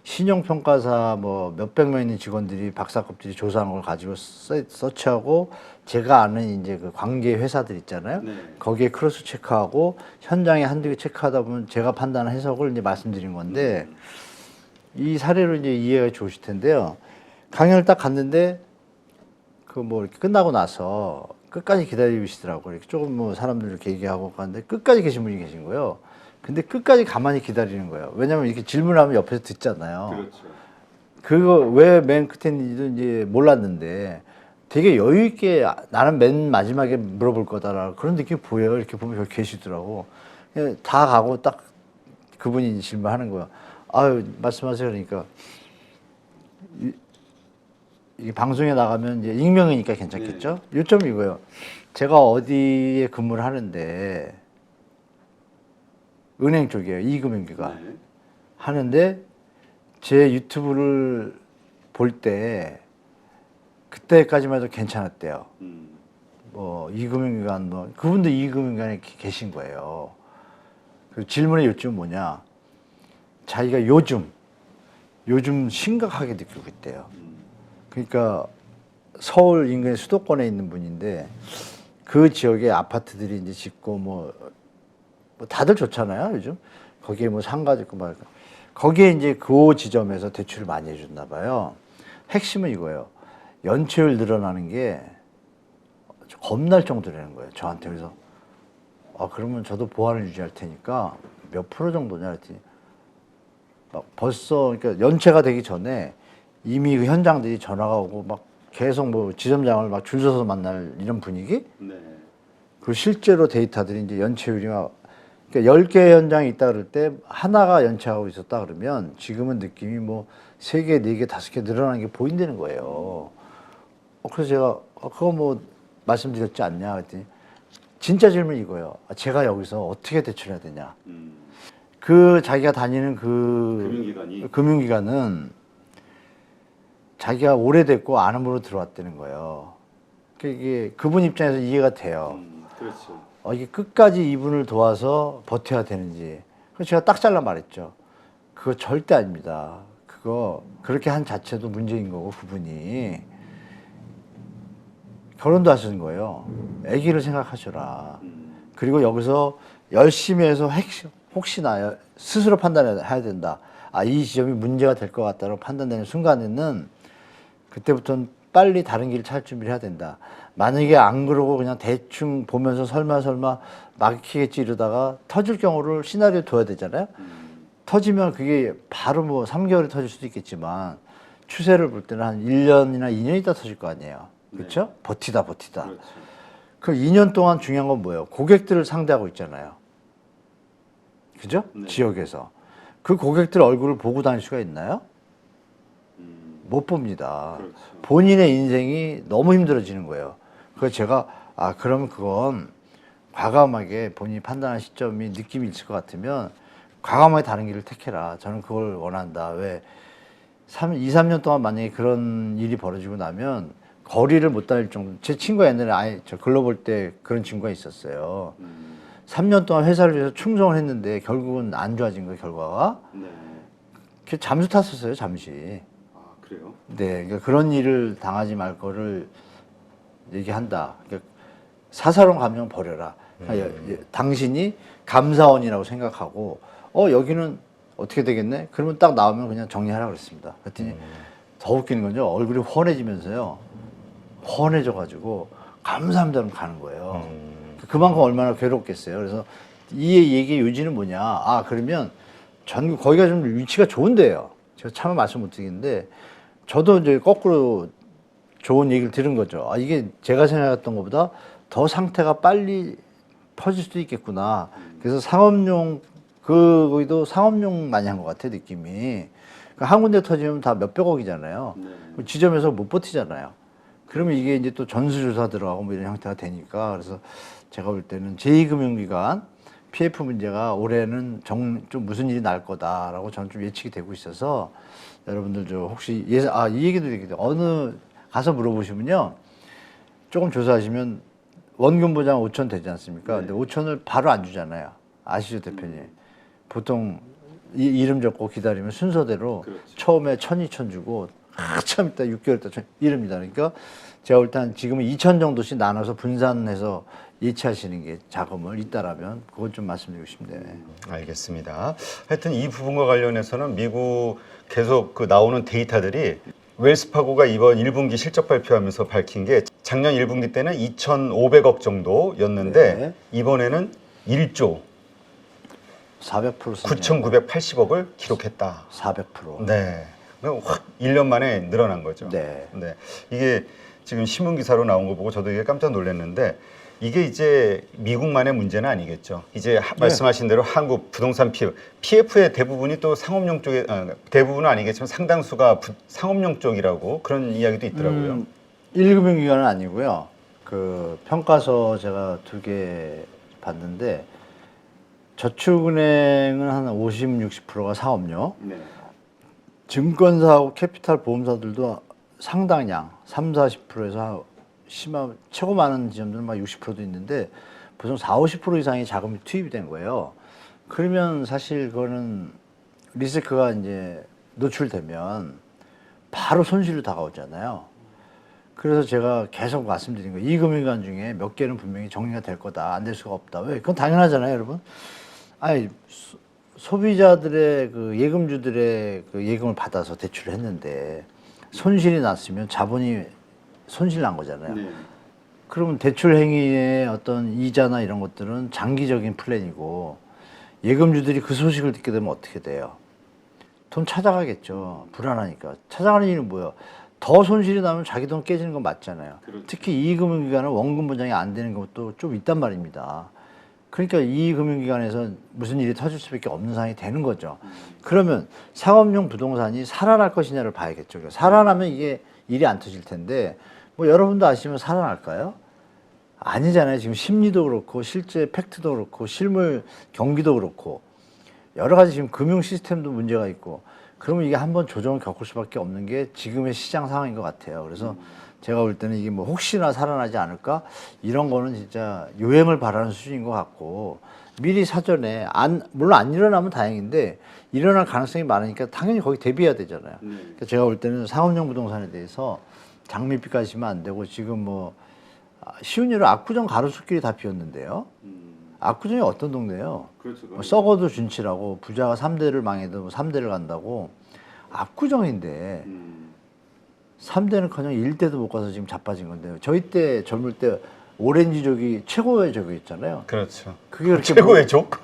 신용평가사 뭐 몇백 명 있는 직원들이 박사급들이 조사한 걸 가지고 서치하고 제가 아는 이제 그 관계 회사들 있잖아요. 네. 거기에 크로스 체크하고 현장에 한두 개 체크하다 보면 제가 판단한 해석을 이제 말씀드린 건데 이 사례로 이제 이해가 좋으실 텐데요. 강연을 딱 갔는데 그 뭐 이렇게 끝나고 나서 끝까지 기다리시더라고요. 이렇게 조금 뭐 사람들 이렇게 얘기하고 갔는데 끝까지 계신 분이 계신 거예요. 근데 끝까지 가만히 기다리는 거예요. 왜냐면 이렇게 질문하면 옆에서 듣잖아요. 그렇죠. 그거 왜 맨 끝에 있는지도 이제 몰랐는데 되게 여유 있게 나는 맨 마지막에 물어볼 거다라는 그런 느낌이 보여요. 이렇게 보면 여기 계시더라고. 그냥 다 가고 딱 그분이 이제 질문하는 거예요. 아유, 말씀하세요. 그러니까 이게 방송에 나가면 이제 익명이니까 괜찮겠죠? 요점이 이거예요. 제가 어디에 근무를 하는데 은행 쪽이에요. 이금융기관. 네. 하는데 제 유튜브를 볼 때 그때까지만 해도 괜찮았대요. 뭐 이금융기관 뭐 그분도 이금융기관에 계신 거예요. 그 질문의 요점은 뭐냐? 자기가 요즘 심각하게 느끼고 있대요. 그러니까 서울 인근의 수도권에 있는 분인데 그 지역에 아파트들이 이제 짓고 뭐 다들 좋잖아요, 요즘. 거기에 뭐 상가 짓고 막. 거기에 이제 그 지점에서 대출을 많이 해줬나 봐요. 핵심은 이거예요. 연체율 늘어나는 게 겁날 정도라는 거예요, 저한테. 그래서 그러면 저도 보안을 유지할 테니까 몇 프로 정도냐 그랬더니 막 벌써 그러니까 연체가 되기 전에 이미 그 현장들이 전화가 오고 막 계속 뭐 지점장을 막 줄 서서 만날 이런 분위기? 네. 그리고 실제로 데이터들이 이제 연체율이 막 그러니까 10개 현장이 있다 그럴 때 하나가 연체하고 있었다 그러면 지금은 느낌이 뭐 3개, 4개, 5개 늘어나는 게 보인다는 거예요. 그래서 제가 그거 뭐 말씀드렸지 않냐 그랬더니 진짜 질문이 이거예요. 제가 여기서 어떻게 대출해야 되냐. 그 자기가 다니는 그 금융기관은 자기가 오래됐고 아는으로 들어왔다는 거예요. 이게 그분 입장에서 이해가 돼요. 그렇죠. 이게 끝까지 이분을 도와서 버텨야 되는지. 그래서 제가 딱 잘라 말했죠. 그거 절대 아닙니다. 그거 그렇게 한 자체도 문제인 거고 그분이 결혼도 하시는 거예요. 아기를 생각하셔라. 그리고 여기서 열심히 해서 혹시나 스스로 판단해야 된다. 아, 이 지점이 문제가 될 것 같다고 판단되는 순간에는 그때부터는 빨리 다른 길을 찾을 준비를 해야 된다. 만약에 안 그러고 그냥 대충 보면서 설마 막히겠지 이러다가 터질 경우를 시나리오에 둬야 되잖아요. 터지면 그게 바로 뭐 3개월에 터질 수도 있겠지만 추세를 볼 때는 한 1년이나 2년 있다 터질 거 아니에요. 그렇죠? 네. 버티다. 그렇죠. 그 2년 동안 중요한 건 뭐예요? 고객들을 상대하고 있잖아요. 그죠? 네. 지역에서. 그 고객들 얼굴을 보고 다닐 수가 있나요? 못 봅니다. 그렇죠. 본인의 인생이 너무 힘들어지는 거예요. 그래서 제가 그러면 그건 과감하게 본인이 판단한 시점이 느낌이 있을 것 같으면 과감하게 다른 길을 택해라. 저는 그걸 원한다. 왜 2, 3년 동안 만약에 그런 일이 벌어지고 나면 거리를 못 다닐 정도. 제 친구가 옛날에 저 글로벌 때 그런 친구가 있었어요. 3년 동안 회사를 위해서 충성을 했는데 결국은 안 좋아진 거예요, 결과가. 네. 잠수 탔었어요, 잠시. 아, 그래요? 네, 그러니까 그런 일을 당하지 말 거를 얘기한다. 그러니까 사사로운 감정 버려라. 그러니까 당신이 감사원이라고 생각하고, 여기는 어떻게 되겠네? 그러면 딱 나오면 그냥 정리하라 그랬습니다. 그랬더니 더 웃기는 건요, 얼굴이 훤해지면서요, 훤해져가지고 감사합니다로 가는 거예요. 그만큼 얼마나 괴롭겠어요. 그래서 이 얘기의 요지는 뭐냐? 그러면 전국 거기가 좀 위치가 좋은데요. 제가 차마 말씀 못 드리겠는데 저도 이제 거꾸로 좋은 얘기를 들은 거죠. 이게 제가 생각했던 것보다 더 상태가 빨리 퍼질 수도 있겠구나. 그래서 상업용 거기도 상업용 많이 한 것 같아 느낌이. 그러니까 한 군데 터지면 다 몇백억이잖아요. 네. 지점에서 못 버티잖아요. 그러면 이게 이제 또 전수조사 들어가고 뭐 이런 형태가 되니까 그래서 제가 볼 때는 제2금융기관 PF 문제가 올해는 좀 무슨 일이 날 거다라고 저는 좀 예측이 되고 있어서 여러분들 좀 혹시 이 얘기도 되겠죠. 어느 가서 물어보시면요. 조금 조사하시면 원금 보장 5천 되지 않습니까? 네. 근데 5천을 바로 안 주잖아요. 아시죠, 대표님? 보통 이름 적고 기다리면 순서대로 그렇죠. 처음에 1,000, 2천 주고 한참 있다 6개월 있다 이럽니다. 그러니까 제가 볼 때 한 지금은 2천 정도씩 나눠서 분산해서 예치하시는 게 자금을 있다라면 그건 좀 말씀드리고 싶네요. 알겠습니다. 하여튼 이 부분과 관련해서는 미국 계속 그 나오는 데이터들이 웰스파고가 이번 1분기 실적 발표하면서 밝힌 게 작년 1분기 때는 2,500억 정도였는데 네. 이번에는 1조 400% 9,980억을 기록했다. 400%. 네. 확 1년 만에 늘어난 거죠. 네. 네. 이게 지금 신문 기사로 나온 거 보고 저도 이게 깜짝 놀랐는데 이게 이제 미국만의 문제는 아니겠죠. 이제 네. 말씀하신 대로 한국 부동산 PF의 대부분이 또 상업용 쪽에 대부분은 아니겠지만 상당수가 상업용 쪽이라고 그런 이야기도 있더라고요. 1금융기관은 아니고요. 그 평가서 제가 2개 봤는데 저축은행은 한 50, 60%가 사업용. 네. 증권사하고 캐피탈 보험사들도 상당량 3, 40%에서 최고 많은 지점들은 막 60%도 있는데 보통 4, 50% 이상의 자금이 투입이 된 거예요. 그러면 사실 그거는 리스크가 이제 노출되면 바로 손실로 다가오잖아요. 그래서 제가 계속 말씀드린 거예요. 이 금융기관 중에 몇 개는 분명히 정리가 될 거다. 안 될 수가 없다. 왜? 그건 당연하잖아요, 여러분. 소비자들의 그 예금주들의 그 예금을 받아서 대출을 했는데 손실이 났으면 자본이 손실 난 거잖아요. 네. 그러면 대출 행위의 어떤 이자나 이런 것들은 장기적인 플랜이고 예금주들이 그 소식을 듣게 되면 어떻게 돼요? 돈 찾아가겠죠. 불안하니까. 찾아가는 이유는 뭐예요? 더 손실이 나면 자기 돈 깨지는 건 맞잖아요. 그렇죠. 특히 이 금융기관은 원금 보장이 안 되는 것도 좀 있단 말입니다. 그러니까 이 금융기관에서 무슨 일이 터질 수밖에 없는 상황이 되는 거죠. 그러면 상업용 부동산이 살아날 것이냐를 봐야겠죠. 살아나면 이게 일이 안 터질 텐데 뭐 여러분도 아시면 살아날까요? 아니잖아요. 지금 심리도 그렇고 실제 팩트도 그렇고 실물 경기도 그렇고 여러 가지 지금 금융 시스템도 문제가 있고 그러면 이게 한번 조정을 겪을 수밖에 없는 게 지금의 시장 상황인 것 같아요. 그래서 제가 볼 때는 이게 뭐 혹시나 살아나지 않을까 이런 거는 진짜 요행을 바라는 수준인 것 같고 미리 사전에 물론 안 일어나면 다행인데 일어날 가능성이 많으니까 당연히 거기 대비해야 되잖아요. 그러니까 제가 볼 때는 상업용 부동산에 대해서 장밋빛까지 지면 안 되고 지금 뭐 쉬운 예로 압구정 가로수길이 다 비었는데요. 압구정이 어떤 동네예요? 그렇죠. 뭐 썩어도 준치라고 부자가 3대를 망해도 3대를 간다고 압구정인데 3대는커녕 1대도 못 가서 지금 자빠진 건데요. 저희 때 젊을 때 오렌지족이 최고의 적이었잖아요. 그렇죠. 그게 그렇게 최고의 족?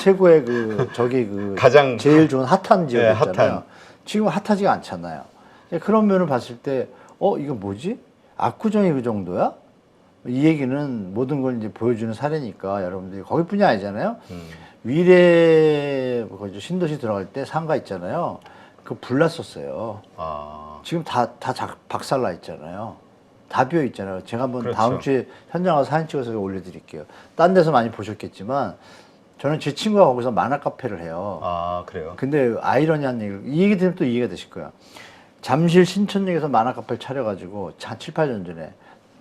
최고의 그 저기 그 가장 제일 좋은 핫한 지역이었잖아요. 네, 핫한. 지금 핫하지가 않잖아요. 그런 면을 봤을 때 이거 뭐지? 압구정이 그 정도야? 이 얘기는 모든 걸 이제 보여주는 사례니까 여러분들이 거기뿐이 아니잖아요. 위례 그 신도시 들어갈 때 상가 있잖아요. 그거 불났었어요. 지금 다 박살나 있잖아요. 다 비어 있잖아요. 제가 한번 그렇죠. 다음 주에 현장 가서 사진 찍어서 올려드릴게요. 딴 데서 많이 보셨겠지만 저는 제 친구가 거기서 만화 카페를 해요. 그래요? 근데 아이러니한 얘기를 이 얘기 들으면 또 이해가 되실 거야. 잠실 신천역에서 만화 카페를 차려가지고 한 7, 8년 전에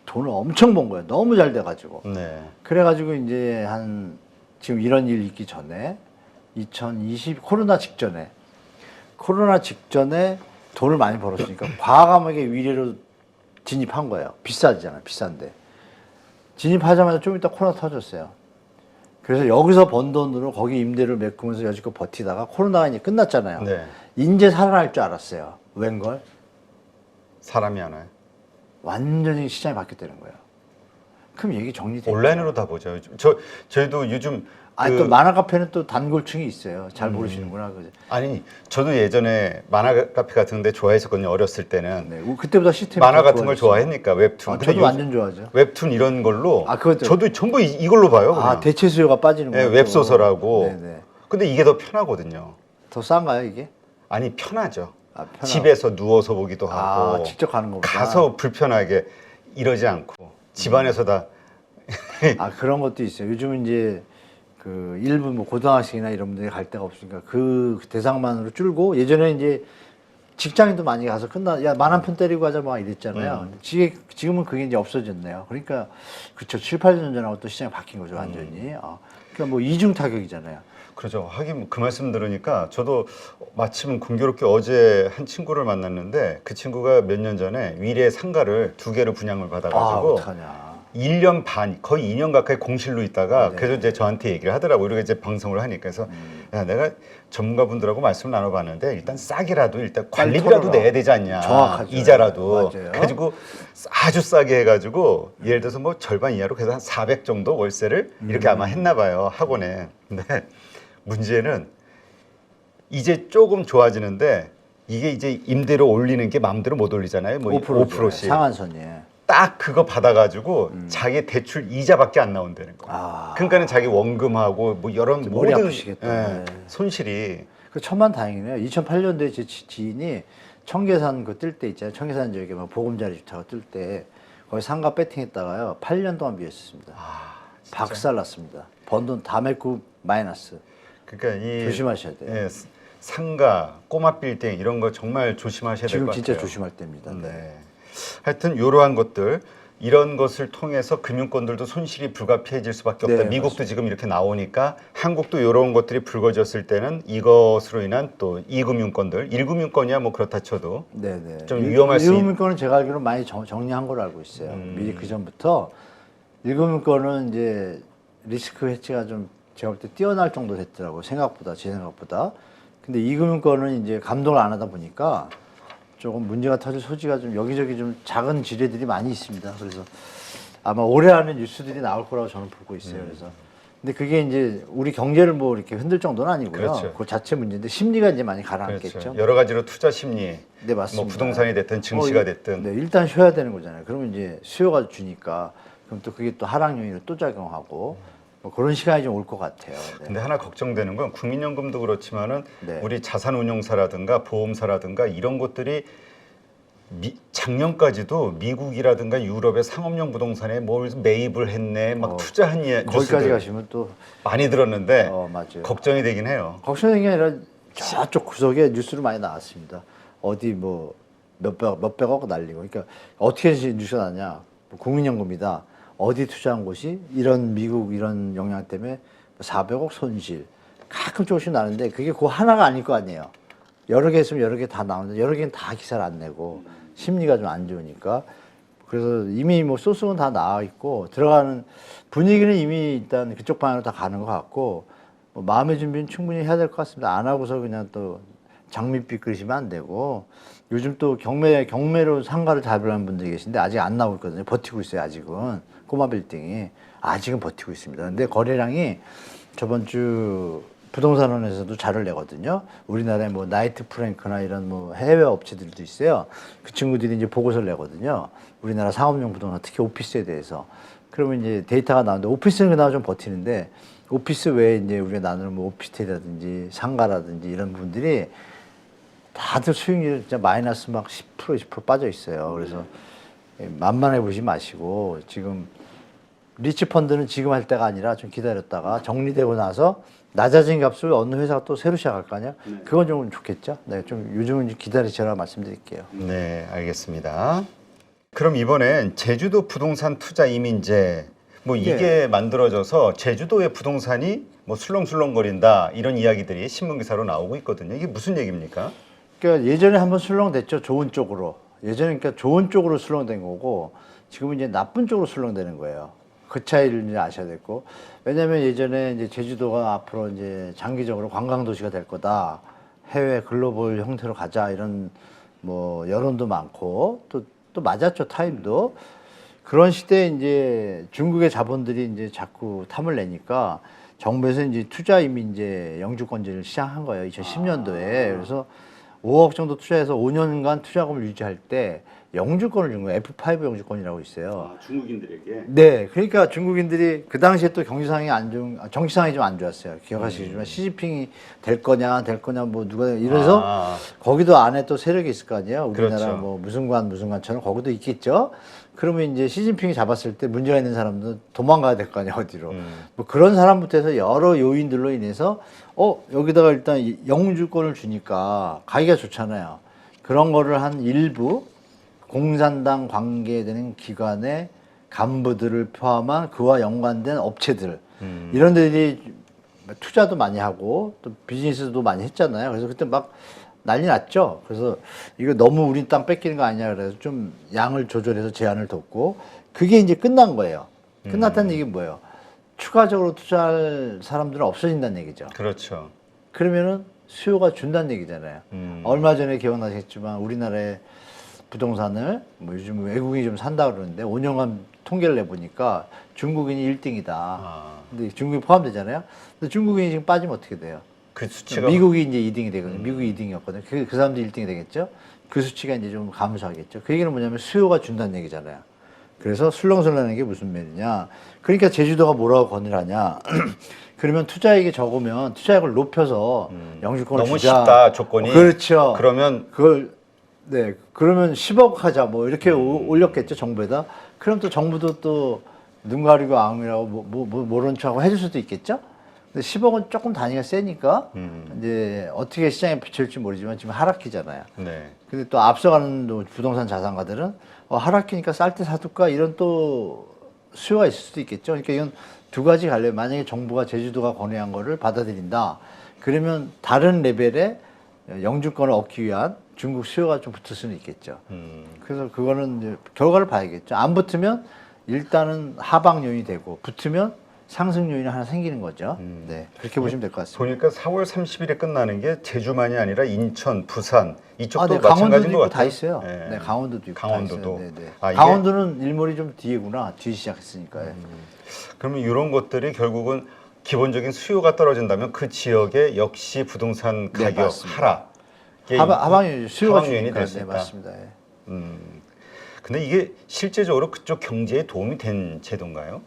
돈을 엄청 번 거예요. 너무 잘 돼가지고. 네. 그래가지고 이제 지금 이런 일 있기 전에 코로나 직전에 돈을 많이 벌었으니까 과감하게 위례로 진입한 거예요. 비싸잖아요. 비싼데. 진입하자마자 좀 이따 코로나 터졌어요. 그래서 여기서 번 돈으로 거기 임대를 메꾸면서 여지껏 버티다가 코로나가 이제 끝났잖아요. 네. 이제 살아날 줄 알았어요. 웬걸? 사람이 하나요? 완전히 시장이 바뀌었다는 거예요. 그럼 얘기 정리돼. 온라인으로 다 보죠. 저희도 요즘 또 만화 카페는 또 단골층이 있어요. 잘 모르시는구나. 그죠? 아니 저도 예전에 만화 카페 같은 데 좋아했었거든요. 어렸을 때는. 네, 그때보다 시스템이 만화 더 같은 걸 좋아졌어요. 좋아했니까 웹툰. 근데 저도 완전 좋아하죠. 웹툰 이런 걸로 그것도. 저도 전부 이걸로 봐요. 그냥. 대체 수요가 빠지는 네, 거예요. 웹소설하고. 네네. 근데 이게 더 편하거든요. 더 싼가요 이게? 아니 편하죠. 편하고. 집에서 누워서 보기도 하고. 직접 가는 거보다. 가서 불편하게 이러지 않고 집안에서 다. 그런 것도 있어요. 요즘은 이제 그 일부 뭐 고등학생이나 이런 분들이 갈 데가 없으니까 그 대상만으로 줄고 예전에 이제 직장인도 많이 가서 야 만 한 편 때리고 가자 막 이랬잖아요. 지금은 그게 이제 없어졌네요. 그러니까 그쵸 7, 8년 전하고 또 시장이 바뀐 거죠 완전히. 그러니까 뭐 이중 타격이잖아요. 그렇죠. 하긴 그 말씀 들으니까 저도 마침 공교롭게 어제 한 친구를 만났는데 그 친구가 몇 년 전에 위례 상가를 2개를 분양을 받아가지고 어떡하냐. 1년 반, 거의 2년 가까이 공실로 있다가 네. 그래서 이제 저한테 얘기를 하더라고요. 우리가 이제 방송을 하니까. 그래서 야, 내가 전문가분들하고 말씀을 나눠봤는데 일단 싸게라도 일단 빨리 관리비라도 털어라. 내야 되지 않냐. 정확하죠. 이자라도. 맞아요. 그래가지고 아주 싸게 해가지고 예를 들어서 뭐 절반 이하로 그래서 한 400 정도 월세를 이렇게 아마 했나 봐요. 학원에. 근데 문제는 이제 조금 좋아지는데 이게 이제 임대료 올리는 게 마음대로 못 올리잖아요. 뭐 5%씩. 상한선이에요. 딱 그거 받아가지고 자기 대출 이자밖에 안 나온다는 거예요. 그러니까는 자기 원금하고 뭐 여러 머리 모든 아프시겠다. 손실이. 그 천만다행이네요. 2008년도에 제 지인이 청계산 그 뜰 때 있잖아요. 청계산 지역에 뭐 보금자리 주차가 뜰 때 거기 상가 배팅했다가요 8년 동안 비었습니다. 박살났습니다. 번 돈 다 메고 마이너스. 그러니까 이 조심하셔야 돼요. 예, 상가, 꼬마 빌딩 이런 거 정말 조심하셔야 될 지금 것 같아요. 진짜 조심할 때입니다. 네. 하여튼 이러한 것들 이런 것을 통해서 금융권들도 손실이 불가피해질 수밖에 없다. 네, 미국도 맞습니다. 지금 이렇게 나오니까 한국도 이런 것들이 불거졌을 때는 이것으로 인한 또 이금융권들, 1금융권이야 뭐 그렇다 쳐도 네네. 좀 위험할 수 있는. 일금융권은 제가 알기로 많이 정리한 걸로 알고 있어요. 미리 그 전부터 일금융권은 이제 리스크 해치가 좀 제가 볼 때 뛰어날 정도 됐더라고요. 생각보다 제 생각보다. 근데 이금융권은 이제 감독을 안 하다 보니까 조금 문제가 터질 소지가 좀 여기저기 좀 작은 지뢰들이 많이 있습니다. 그래서 아마 올해 안에 뉴스들이 나올 거라고 저는 보고 있어요. 그래서 근데 그게 이제 우리 경제를 뭐 이렇게 흔들 정도는 아니고요. 그렇죠. 그 자체 문제인데 심리가 이제 많이 가라앉겠죠. 그렇죠. 여러 가지로 투자 심리, 네, 맞습니다. 뭐 부동산이 됐든 증시가 됐든. 네, 일단 쉬어야 되는 거잖아요. 그러면 이제 수요가 주니까 그럼 또 그게 또 하락 요인으로 또 작용하고 뭐 그런 시간이 좀 올 것 같아요. 네. 근데 하나 걱정되는 건 국민연금도 그렇지만은 네. 우리 자산운용사라든가 보험사라든가 이런 것들이 작년까지도 미국이라든가 유럽의 상업용 부동산에 뭘 매입을 했네, 막 투자한 거기까지 뉴스들 가시면 또 많이 들었는데 맞아요. 걱정이 되긴 해요. 걱정되는 게 아니라 저쪽 구석에 뉴스로 많이 나왔습니다. 어디 뭐 몇백억 날리고. 그러니까 어떻게 뉴스가 나냐. 뭐 국민연금이다. 어디 투자한 곳이 이런 미국 이런 영향 때문에 400억 손실 가끔 조금씩 나는데 그게 그 하나가 아닐 거 아니에요. 여러 개 있으면 여러 개 다 나오는데 여러 개는 다 기사를 안 내고 심리가 좀 안 좋으니까 그래서 이미 뭐 소스는 다 나와 있고 들어가는 분위기는 이미 일단 그쪽 방향으로 다 가는 것 같고 뭐 마음의 준비는 충분히 해야 될 것 같습니다. 안 하고서 그냥 또 장밋빛 그리시면 안 되고 요즘 또 경매로 상가를 잡으려는 분들이 계신데 아직 안 나오고 있거든요. 버티고 있어요. 아직은 꼬마 빌딩이 아직은 버티고 있습니다. 근데 거래량이 저번 주 부동산원에서도 자료를 내거든요. 우리나라에 뭐 나이트 프랭크나 이런 뭐 해외 업체들도 있어요. 그 친구들이 이제 보고서를 내거든요. 우리나라 상업용 부동산, 특히 오피스에 대해서. 그러면 이제 데이터가 나오는데 오피스는 그나마 좀 버티는데 오피스 외에 이제 우리가 나누는 뭐 오피스텔이라든지 상가라든지 이런 부분들이 다들 수익률 진짜 마이너스 막 10%, 20% 빠져 있어요. 그래서 만만해 보지 마시고 지금 리치 펀드는 지금 할 때가 아니라 좀 기다렸다가 정리되고 나서 낮아진 값을 어느 회사가 또 새로 시작할 거 아니야? 그건 좀 좋겠죠. 네, 좀 요즘은 좀 기다리시라 말씀드릴게요. 네, 알겠습니다. 그럼 이번엔 제주도 부동산 투자 이민제 뭐 이게 만들어져서 제주도의 부동산이 뭐 술렁술렁거린다 이런 이야기들이 신문 기사로 나오고 있거든요. 이게 무슨 얘기입니까? 그러니까 예전에 한번 술렁댔죠. 좋은 쪽으로. 예전에 그러니까 좋은 쪽으로 술렁된 거고 지금은 이제 나쁜 쪽으로 술렁되는 거예요. 그 차이를 이제 아셔야 됐고 왜냐하면 예전에 이제 제주도가 앞으로 이제 장기적으로 관광 도시가 될 거다. 해외 글로벌 형태로 가자 이런 뭐 여론도 많고 또 맞았죠. 타임도. 그런 시대에 이제 중국의 자본들이 이제 자꾸 탐을 내니까 정부에서 이제 투자 이민제 영주권제를 시작한 거예요. 2010년도에. 그래서 5억 정도 투자해서 5년간 투자금을 유지할 때 영주권을 준 거예요. F5 영주권이라고 있어요. 아, 중국인들에게. 네, 그러니까 중국인들이 그 당시에 또 경제상이 정치상이 좀 안 좋았어요. 기억하시겠지만 시진핑이 될 거냐 뭐 누가 이래서 거기도 안에 또 세력이 있을 거 아니에요. 우리나라 그렇죠. 뭐 무슨 관처럼 거기도 있겠죠. 그러면 이제 시진핑이 잡았을 때 문제가 있는 사람들은 도망가야 될 거 아니야 어디로. 뭐 그런 사람부터 해서 여러 요인들로 인해서 여기다가 일단 영주권을 주니까 가기가 좋잖아요. 그런 거를 한 일부 공산당 관계되는 기관의 간부들을 포함한 그와 연관된 업체들 이런 데들이 투자도 많이 하고 또 비즈니스도 많이 했잖아요. 그래서 그때 막 난리 났죠. 그래서 이거 너무 우리 땅 뺏기는 거 아니냐 그래서 좀 양을 조절해서 제한을 뒀고 그게 이제 끝난 거예요. 끝났다는 얘기는 뭐예요? 추가적으로 투자할 사람들은 없어진다는 얘기죠. 그렇죠. 그러면은 수요가 준다는 얘기잖아요. 얼마 전에 기억나시겠지만 우리나라의 부동산을 뭐 요즘 외국인이 좀 산다 그러는데 5년간 통계를 내보니까 중국인이 1등이다. 근데 중국이 포함되잖아요. 근데 중국인이 지금 빠지면 어떻게 돼요? 그 수치가 미국이 이제 2등이 되거든요. 미국이 2등이었거든요. 그 사람도 1등이 되겠죠. 그 수치가 이제 좀 감소하겠죠. 그 얘기는 뭐냐면 수요가 준다는 얘기잖아요. 그래서 술렁술렁하는 게 무슨 말이냐. 그러니까 제주도가 뭐라고 건의를 하냐. 그러면 투자액이 적으면 투자액을 높여서 영주권을 너무 주자. 쉽다 조건이. 그렇죠. 그러면 네, 그러면 10억 하자 뭐 이렇게 올렸겠죠 정부에다. 그럼 또 정부도 또 눈 가리고 앙이라고 모른 척하고 해줄 수도 있겠죠. 근데 10억은 조금 단위가 세니까 이제 어떻게 시장에 비춰질지 모르지만 지금 하락기잖아요. 네. 근데 또 앞서가는 또 부동산 자산가들은 하락기니까 쌀 때 사둘까 이런 또 수요가 있을 수도 있겠죠. 그러니까 이건 두 가지 갈래요. 만약에 정부가 제주도가 건의한 거를 받아들인다. 그러면 다른 레벨의 영주권을 얻기 위한 중국 수요가 좀 붙을 수는 있겠죠. 그래서 그거는 이제 결과를 봐야겠죠. 안 붙으면 일단은 하방 요인이 되고 붙으면 상승 요인이 하나 생기는 거죠. 네, 그렇게 보시면 될 것 같습니다. 보니까 4월 30일에 끝나는 게 제주만이 아니라 인천, 부산 이쪽도 네, 마찬가지인 강원도도 것 있고 같아요. 다 있어요. 네. 네, 강원도도 있고 강원도도. 다 있어요. 네, 네. 아, 이게- 강원도는 일몰이 좀 뒤에구나. 뒤에 시작했으니까요. 그러면 이런 것들이 결국은 기본적인 수요가 떨어진다면 그 지역의 역시 부동산 네, 가격 맞습니다. 하락. 하방이 수요가 하방 요인이 주니까 될 수 네, 있다. 맞습니다. 예. 근데 이게 실제적으로 그쪽 경제에 도움이 된 제도인가요?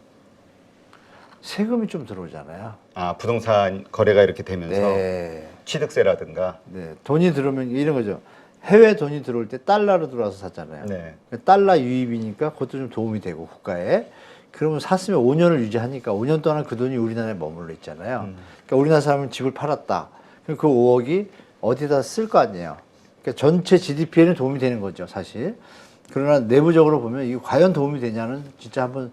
세금이 좀 들어오잖아요. 아, 부동산 거래가 이렇게 되면서 네. 취득세라든가. 네, 돈이 들어오면 이런 거죠. 해외 돈이 들어올 때 달러로 들어와서 샀잖아요. 네. 달러 유입이니까 그것도 좀 도움이 되고 국가에. 그러면 샀으면 5년을 유지하니까 5년 동안 그 돈이 우리나라에 머물러 있잖아요. 그러니까 우리나라 사람은 집을 팔았다. 그럼 그 5억이 어디다 쓸 거 아니에요. 그러니까 전체 GDP에는 도움이 되는 거죠, 사실. 그러나 내부적으로 보면 이게 과연 도움이 되냐는 진짜 한번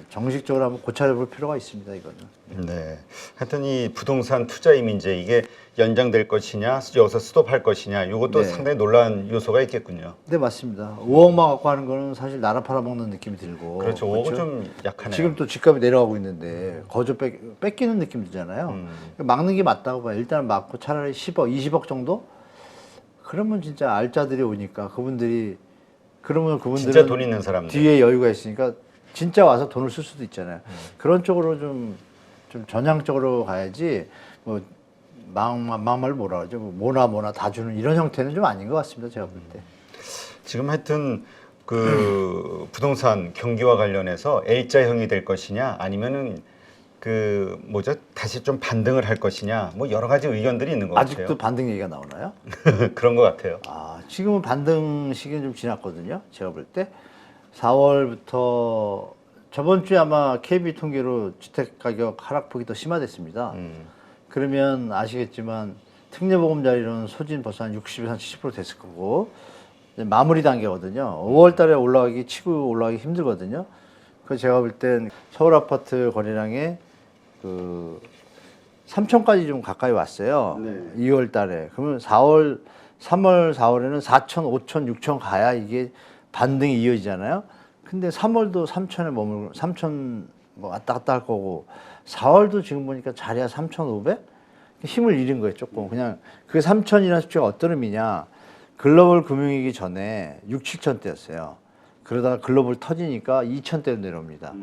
정식적으로 한번 고찰해볼 필요가 있습니다. 이거는. 네. 하여튼 이 부동산 투자 이민제 이게 연장될 것이냐, 여기서 스톱할 것이냐, 이것도 네. 상당히 논란 요소가 있겠군요. 네, 맞습니다. 5억만 갖고 하는 거는 사실 나라 팔아먹는 느낌이 들고. 그렇죠. 5억은 좀 약하네요. 지금 또 집값이 내려가고 있는데 거저 뺏기는 느낌 들잖아요. 막는 게 맞다고 봐요. 일단 막고 차라리 10억, 20억 정도? 그러면 진짜 알짜들이 오니까 그러면 그분들은 진짜 돈 있는 사람들. 뒤에 여유가 있으니까 진짜 와서 돈을 쓸 수도 있잖아요. 그런 쪽으로 좀 전향적으로 가야지 뭐 막말 뭐라 그러죠? 뭐나 다 주는 이런 형태는 좀 아닌 것 같습니다. 제가 볼 때. 지금 하여튼 그 부동산 경기와 관련해서 L자형이 될 것이냐 아니면은 그 뭐죠? 다시 좀 반등을 할 것이냐 뭐 여러 가지 의견들이 있는 것 아직도 같아요. 반등 얘기가 나오나요? 그런 것 같아요. 지금은 반등 시기는 좀 지났거든요. 제가 볼 때 4월부터 저번 주에 아마 KB 통계로 주택 가격 하락폭이 더 심화됐습니다. 그러면 아시겠지만 특례보금자리로는 소진 벌써 한 60에서 한 70% 됐을 거고 이제 마무리 단계거든요. 5월 달에 치고 올라가기 힘들거든요. 그래서 제가 볼 땐 서울 아파트 거래량의 그 3천까지 좀 가까이 왔어요. 네. 2월 달에. 그러면 3월, 4월에는 4천, 5천, 6천 가야 이게 반등이 이어지잖아요. 근데 3월도 3천에 머물고 3천 뭐 왔다 갔다 할 거고 4월도 지금 보니까 자리야 3,500? 힘을 잃은 거예요, 조금. 그냥 그 3천이라는 숫자가 어떤 의미냐. 글로벌 금융위기 전에 6, 7천대였어요. 그러다가 글로벌 터지니까 2천대로 내려옵니다.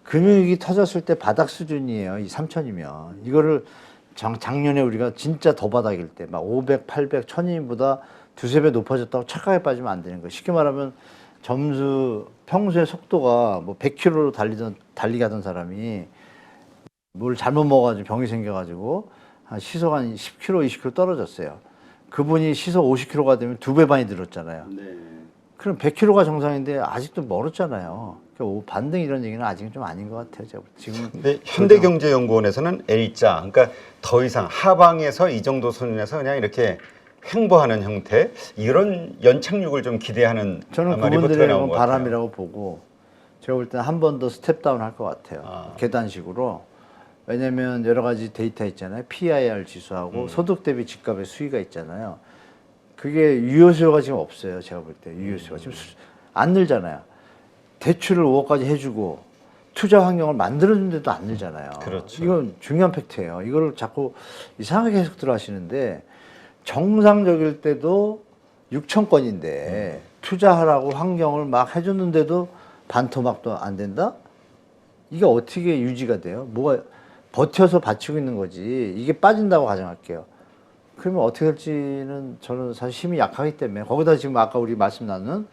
금융위기 터졌을 때 바닥 수준이에요. 이 3천이면. 이거를 작년에 우리가 진짜 더 바닥일 때 막 500, 800, 1000인보다 두세 배 높아졌다고 착각에 빠지면 안 되는 거예요. 쉽게 말하면 평소에 속도가 뭐 100km로 달리게 하던 사람이 뭘 잘못 먹어가지고 병이 생겨가지고 시속 한 10km, 20km 떨어졌어요. 그분이 시속 50km가 되면 2배 반이 늘었잖아요. 네. 그럼 100km가 정상인데 아직도 멀었잖아요. 그러니까 반등 이런 얘기는 아직은 좀 아닌 것 같아요. 제가 지금. 근데 현대경제연구원에서는 L자, 그러니까 더 이상 하방에서 이 정도 수준에서 그냥 이렇게 횡보하는 형태 이런 연착륙을 좀 기대하는 저는 아마 리포트가 그분들의 나온 것 같아요. 바람이라고 보고 제가 볼 때는 한 번 더 스텝다운 할 것 같아요. 계단식으로. 왜냐면 여러 가지 데이터 있잖아요. PIR 지수하고 소득 대비 집값의 수위가 있잖아요. 그게 유효수요가 지금 없어요. 제가 볼 때 유효수요가 지금 안 늘잖아요. 대출을 5억까지 해주고 투자 환경을 만들어준데도 안 늘잖아요. 그렇죠. 이건 중요한 팩트예요. 이거를 자꾸 이상하게 해석들 하시는데 정상적일 때도 6천 건인데 투자하라고 환경을 막 해줬는데도 반토막도 안 된다? 이게 어떻게 유지가 돼요? 뭐가 버텨서 받치고 있는 거지. 이게 빠진다고 가정할게요. 그러면 어떻게 될지는 저는 사실 힘이 약하기 때문에 거기다 지금 아까 우리 말씀 나눈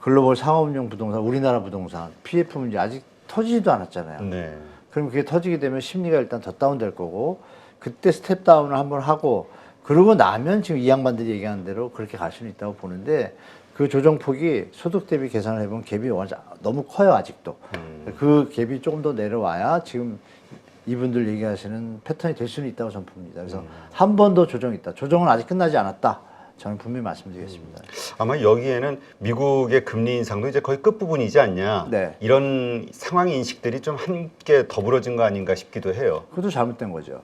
글로벌 상업용 부동산, 우리나라 부동산, PF 문제 아직 터지지도 않았잖아요. 네. 그럼 그게 터지게 되면 심리가 일단 더 다운될 거고 그때 스텝 다운을 한번 하고 그러고 나면 지금 이 양반들이 얘기하는 대로 그렇게 갈 수는 있다고 보는데 그 조정폭이 소득 대비 계산을 해보면 갭이 너무 커요 아직도. 그 갭이 조금 더 내려와야 지금 이분들 얘기하시는 패턴이 될 수는 있다고 저는 봅니다. 그래서 한 번 더 조정이 있다. 조정은 아직 끝나지 않았다. 저는 분명히 말씀드리겠습니다. 아마 여기에는 미국의 금리 인상도 이제 거의 끝부분이지 않냐. 네. 이런 상황 인식들이 좀 함께 더불어진 거 아닌가 싶기도 해요. 그것도 잘못된 거죠.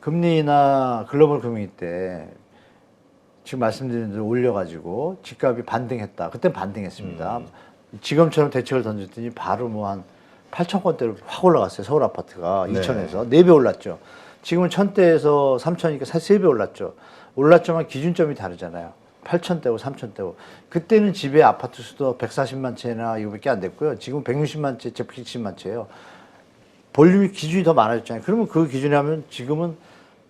금리나 글로벌 금융위 때 지금 말씀드린 대로 올려가지고 집값이 반등했다. 그때 반등했습니다. 지금처럼 대책을 던졌더니 바로 뭐 한 8천 건대로 확 올라갔어요. 서울 아파트가 네. 2천에서 4배 올랐죠. 지금은 1,000대에서 3천이니까 3배 올랐죠. 올랐지만 기준점이 다르잖아요. 8천대고 3천대고. 그때는 집에 아파트 수도 140만 채나 이거밖에 안 됐고요. 지금 160만 채, 170만 채예요. 볼륨이 기준이 더 많아졌잖아요. 그러면 그 기준이 하면 지금은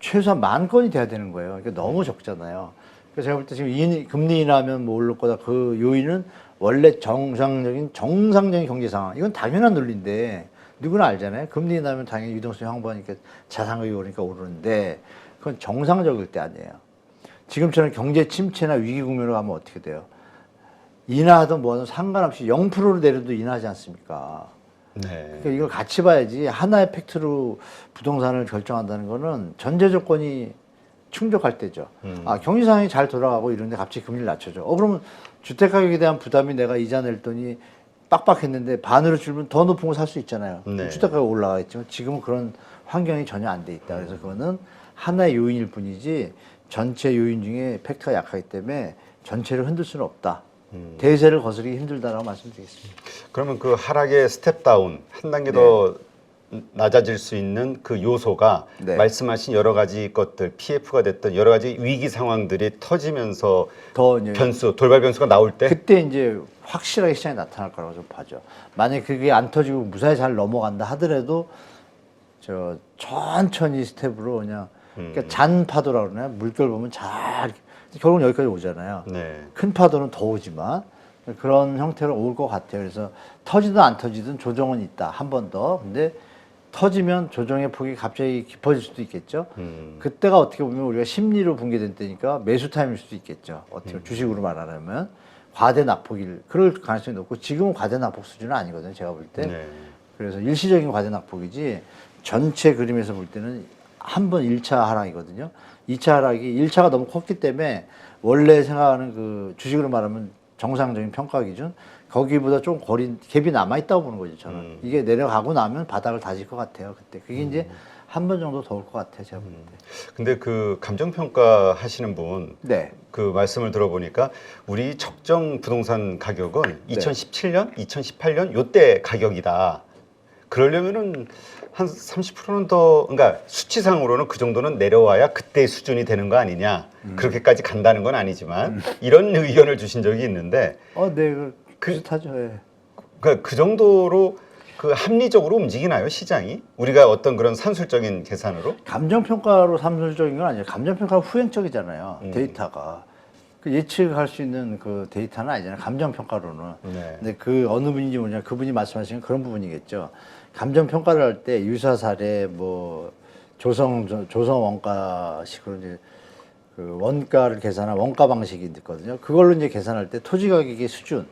최소한 10,000건이 돼야 되는 거예요. 그러니까 너무 적잖아요. 그래서 제가 볼 때 지금 금리 인하하면 뭐 오를 거다. 그 요인은 원래 정상적인 경제 상황. 이건 당연한 논리인데 누구나 알잖아요. 금리 인하면 당연히 유동성이 황보하니까 자산가격이 오르니까 오르는데 그건 정상적일 때 아니에요. 지금처럼 경제 침체나 위기 국면으로 가면 어떻게 돼요? 인하하든 뭐하든 상관없이 0%로 내려도 인하하지 않습니까? 네. 그러니까 이걸 같이 봐야지 하나의 팩트로 부동산을 결정한다는 거는 전제 조건이 충족할 때죠. 경제 상황이 잘 돌아가고 이런데 갑자기 금리를 낮춰줘. 그러면 주택 가격에 대한 부담이 내가 이자 낼 돈이 빡빡했는데 반으로 줄면 더 높은 거 살 수 있잖아요. 네. 주택가가 올라가겠지만 지금은 그런 환경이 전혀 안 돼 있다. 그래서 그거는 하나의 요인일 뿐이지 전체 요인 중에 팩트가 약하기 때문에 전체를 흔들 수는 없다. 대세를 거스르기 힘들다라고 말씀드리겠습니다. 그러면 그 하락의 스텝다운 한 단계 더 낮아질 수 있는 그 요소가 네. 말씀하신 여러 가지 것들 PF가 됐던 여러 가지 위기 상황들이 터지면서 더 이제 돌발 변수가 나올 때 그때 이제 확실하게 시장이 나타날 거라고 좀 봐죠. 만약에 그게 안 터지고 무사히 잘 넘어간다 하더라도 저 천천히 스텝으로 그냥 그러니까 잔 파도라고 그러나요? 물결 보면 잘 결국은 여기까지 오잖아요. 네. 큰 파도는 더 오지만 그런 형태로 올 것 같아요. 그래서 터지든 안 터지든 조정은 있다. 한 번 더. 근데 터지면 조정의 폭이 갑자기 깊어질 수도 있겠죠. 그때가 어떻게 보면 우리가 심리로 붕괴된 때니까 매수 타임일 수도 있겠죠. 어떻게 주식으로 말하자면 과대 낙폭일 그럴 가능성이 높고 지금은 과대 낙폭 수준은 아니거든요. 제가 볼 때. 네. 그래서 일시적인 과대 낙폭이지 전체 그림에서 볼 때는 한 번 1차 하락이거든요. 2차 하락이 1차가 너무 컸기 때문에 원래 생각하는 그 주식으로 말하면 정상적인 평가 기준 거기보다 좀 갭이 남아 있다고 보는 거죠. 저는 이게 내려가고 나면 바닥을 다질 것 같아요. 그때 그게 이제 한 번 정도 더 올 것 같아요. 제가 볼 때. 근데 그 감정 평가 하시는 분 네. 그 말씀을 들어보니까 우리 적정 부동산 가격은 2017년, 2018년 요때 가격이다. 그러려면은 한 30%는 더, 그러니까 수치상으로는 그 정도는 내려와야 그때 수준이 되는 거 아니냐. 그렇게까지 간다는 건 아니지만 이런 의견을 주신 적이 있는데 네, 비슷하죠. 예. 그러니까 그 정도로 그 합리적으로 움직이나요, 시장이? 우리가 어떤 그런 산술적인 계산으로? 감정평가로 산술적인 건 아니에요. 감정평가는 후행적이잖아요. 데이터가. 그 예측할 수 있는 그 데이터는 아니잖아요. 감정평가로는. 네. 근데 그 어느 분인지 모르냐 그분이 말씀하시는 그런 부분이겠죠. 감정평가를 할 때 유사 사례 뭐 조성 원가식으로 이제 그 원가를 계산한 원가 방식이 있거든요. 그걸로 이제 계산할 때 토지 가격의 수준,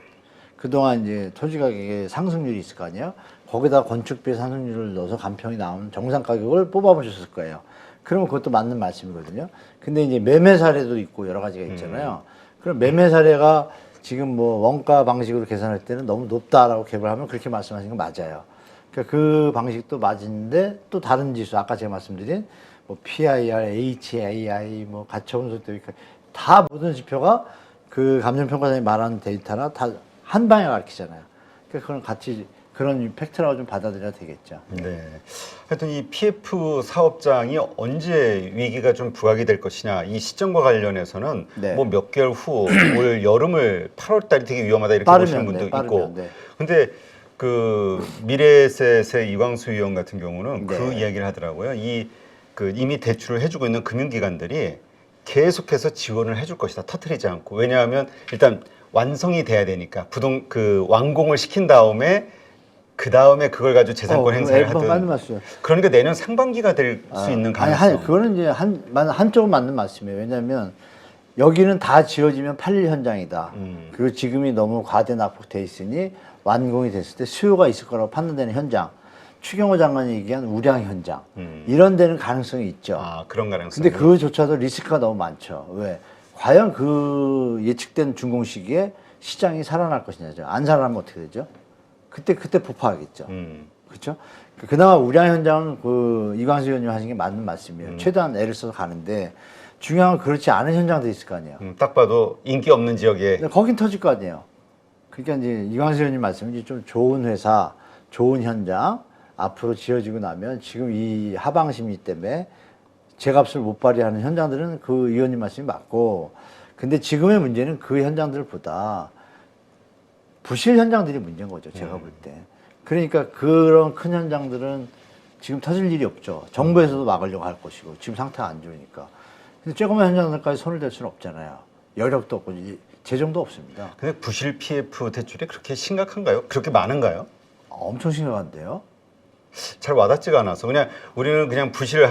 그동안 이제 토지 가격의 상승률이 있을 거 아니에요. 거기다 건축비 상승률을 넣어서 간평이 나온 정상 가격을 뽑아보셨을 거예요. 그러면 그것도 맞는 말씀이거든요. 근데 이제 매매 사례도 있고 여러 가지가 있잖아요. 그럼 매매 사례가 지금 뭐 원가 방식으로 계산할 때는 너무 높다라고 개발하면 그렇게 말씀하시는 건 맞아요. 그러니까 그 방식도 맞는데 또 다른 지수, 아까 제가 말씀드린 뭐 PIR, HAI, 뭐 가처분소 대비 다 모든 지표가 그 감정평가사님이 말하는 데이터나 다 한 방에 가르치잖아요. 그러니까 그런 같이 그런 팩트라고 좀 받아들여야 되겠죠. 네. 하여튼 이 PF 사업장이 언제 위기가 좀 부각이 될 것이냐 이 시점과 관련해서는 네. 뭐 몇 개월 후 올 여름을 8월 달이 되게 위험하다 이렇게 보시는 분도 있고. 근데 그 미래에셋의 이광수 위원 같은 경우는 그 이야기를 하더라고요. 그 이미 대출을 해주고 있는 금융기관들이 계속해서 지원을 해줄 것이다. 터트리지 않고. 왜냐하면 일단 완성이 돼야 되니까 그 완공을 시킨 다음에 그 다음에 그걸 가지고 재산권 행사를 하든. 그러니까 내년 상반기가 될 수 있는 가능성. 그거는 이제 한쪽은 맞는 말씀이에요. 왜냐하면 여기는 다 지어지면 팔릴 현장이다. 그리고 지금이 너무 과대 낙폭돼 있으니 완공이 됐을 때 수요가 있을 거라고 판단되는 현장. 추경호 장관이 얘기한 우량 현장. 이런 데는 가능성이 있죠. 그런 가능성. 근데 그조차도 리스크가 너무 많죠. 왜? 과연 그 예측된 준공 시기에 시장이 살아날 것이냐죠. 안 살아나면 어떻게 되죠? 그때 폭파하겠죠. 그렇죠? 그나마 우량 현장은 그 이광수 의원님 하신 게 맞는 말씀이에요. 최대한 애를 써서 가는데 중요한 건 그렇지 않은 현장도 있을 거 아니에요. 딱 봐도 인기 없는 지역에. 거긴 터질 거 아니에요. 그러니까 이제 이광수 의원님 말씀이 좀 좋은 회사, 좋은 현장 앞으로 지어지고 나면 지금 이 하방 심리 때문에 제값을 못 발휘하는 현장들은 그 의원님 말씀이 맞고, 근데 지금의 문제는 그 현장들보다 부실 현장들이 문제인 거죠. 제가 볼 때. 그러니까 그런 큰 현장들은 지금 터질 일이 없죠. 정부에서도 막으려고 할 것이고 지금 상태가 안 좋으니까. 근데 조그만 현장들까지 손을 댈 수는 없잖아요. 여력도 없고 재정도 없습니다. 근데 부실 PF 대출이 그렇게 심각한가요? 그렇게 많은가요? 엄청 심각한데요. 잘 와닿지가 않아서 그냥 우리는 그냥 부실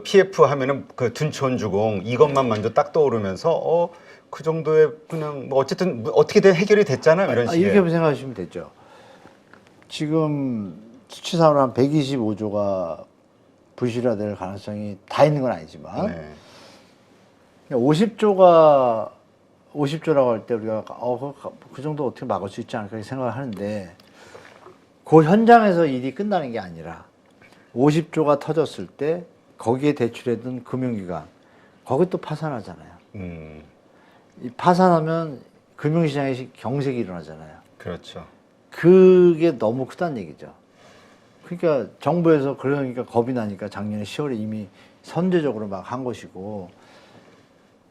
PF 하면은 그 둔촌 주공 이것만 먼저 딱 떠오르면서 그 정도의 그냥 뭐 어쨌든 어떻게든 해결이 됐잖아 이런 식의. 이렇게 생각하시면 되죠. 지금 수치상으로 한 125조가 부실화될 가능성이 다 있는 건 아니지만 50조가 50조라고 할 때 우리가 그 정도 어떻게 막을 수 있지 않을까 생각을 하는데 그 현장에서 일이 끝나는 게 아니라 50조가 터졌을 때 거기에 대출했던 금융기관 거기 또 파산하잖아요. 이 파산하면 금융시장에 경색이 일어나잖아요. 그렇죠. 그게 너무 크다는 얘기죠. 그러니까 정부에서 그러니까 겁이 나니까 작년에 10월에 이미 선제적으로 막 한 것이고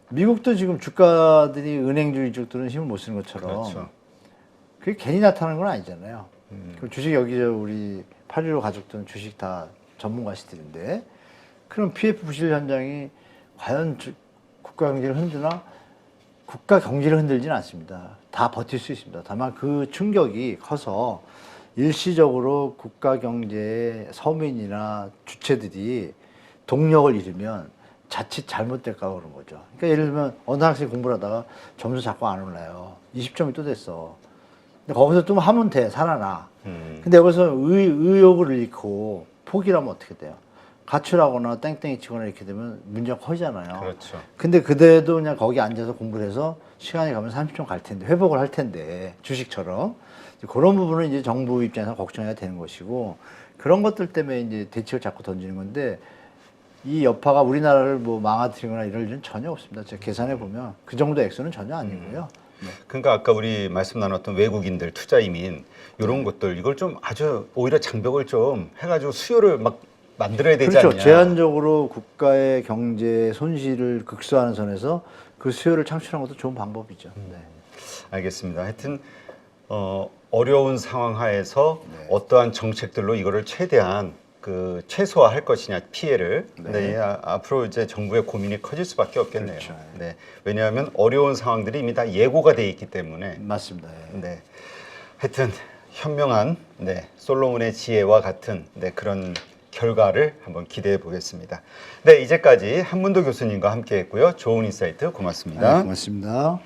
미국도 지금 주가들이 은행주의 쪽들은 힘을 못 쓰는 것처럼 그렇죠. 그게 괜히 나타나는 건 아니잖아요. 그 주식 여기 우리 8.15 가족들은 주식 다 전문가시들인데 그럼 PF 부실 현장이 과연 국가 경제를 흔드나? 국가 경제를 흔들지는 않습니다. 다 버틸 수 있습니다. 다만 그 충격이 커서 일시적으로 국가 경제의 서민이나 주체들이 동력을 잃으면 자칫 잘못될까 그런 거죠. 그러니까 예를 들면 어느 학생이 공부를 하다가 점수 자꾸 안 올라요. 20점이 또 됐어. 근데 거기서 좀 하면 돼, 살아나. 근데 여기서 의욕을 잃고 포기를 하면 어떻게 돼요? 가출하거나 땡땡이 치거나 이렇게 되면 문제가 커지잖아요. 그렇죠. 근데 그대도 그냥 거기 앉아서 공부를 해서 시간이 가면 30점 갈 텐데, 회복을 할 텐데, 주식처럼. 그런 부분은 이제 정부 입장에서 걱정해야 되는 것이고, 그런 것들 때문에 이제 대책을 자꾸 던지는 건데, 이 여파가 우리나라를 뭐 망가뜨리거나 이럴 일은 전혀 없습니다. 제가 계산해 보면 그 정도 액수는 전혀 아니고요. 네. 그러니까 아까 우리 말씀 나눴던 외국인들, 투자 이민 이런 것들 이걸 좀 아주 오히려 장벽을 좀 해가지고 수요를 막 만들어야 되지 그렇죠. 않냐. 제한적으로 국가의 경제 손실을 극소화하는 선에서 그 수요를 창출하는 것도 좋은 방법이죠. 네. 알겠습니다. 하여튼 어려운 상황 하에서 네. 어떠한 정책들로 이거를 최대한 그 최소화할 것이냐 피해를 네. 앞으로 이제 정부의 고민이 커질 수밖에 없겠네요. 그렇죠. 네, 왜냐하면 어려운 상황들이 이미 다 예고가 돼 있기 때문에. 맞습니다. 예. 네, 하여튼 현명한 솔로몬의 지혜와 같은 그런 결과를 한번 기대해 보겠습니다. 네, 이제까지 한문도 교수님과 함께했고요. 좋은 인사이트 고맙습니다. 네, 고맙습니다.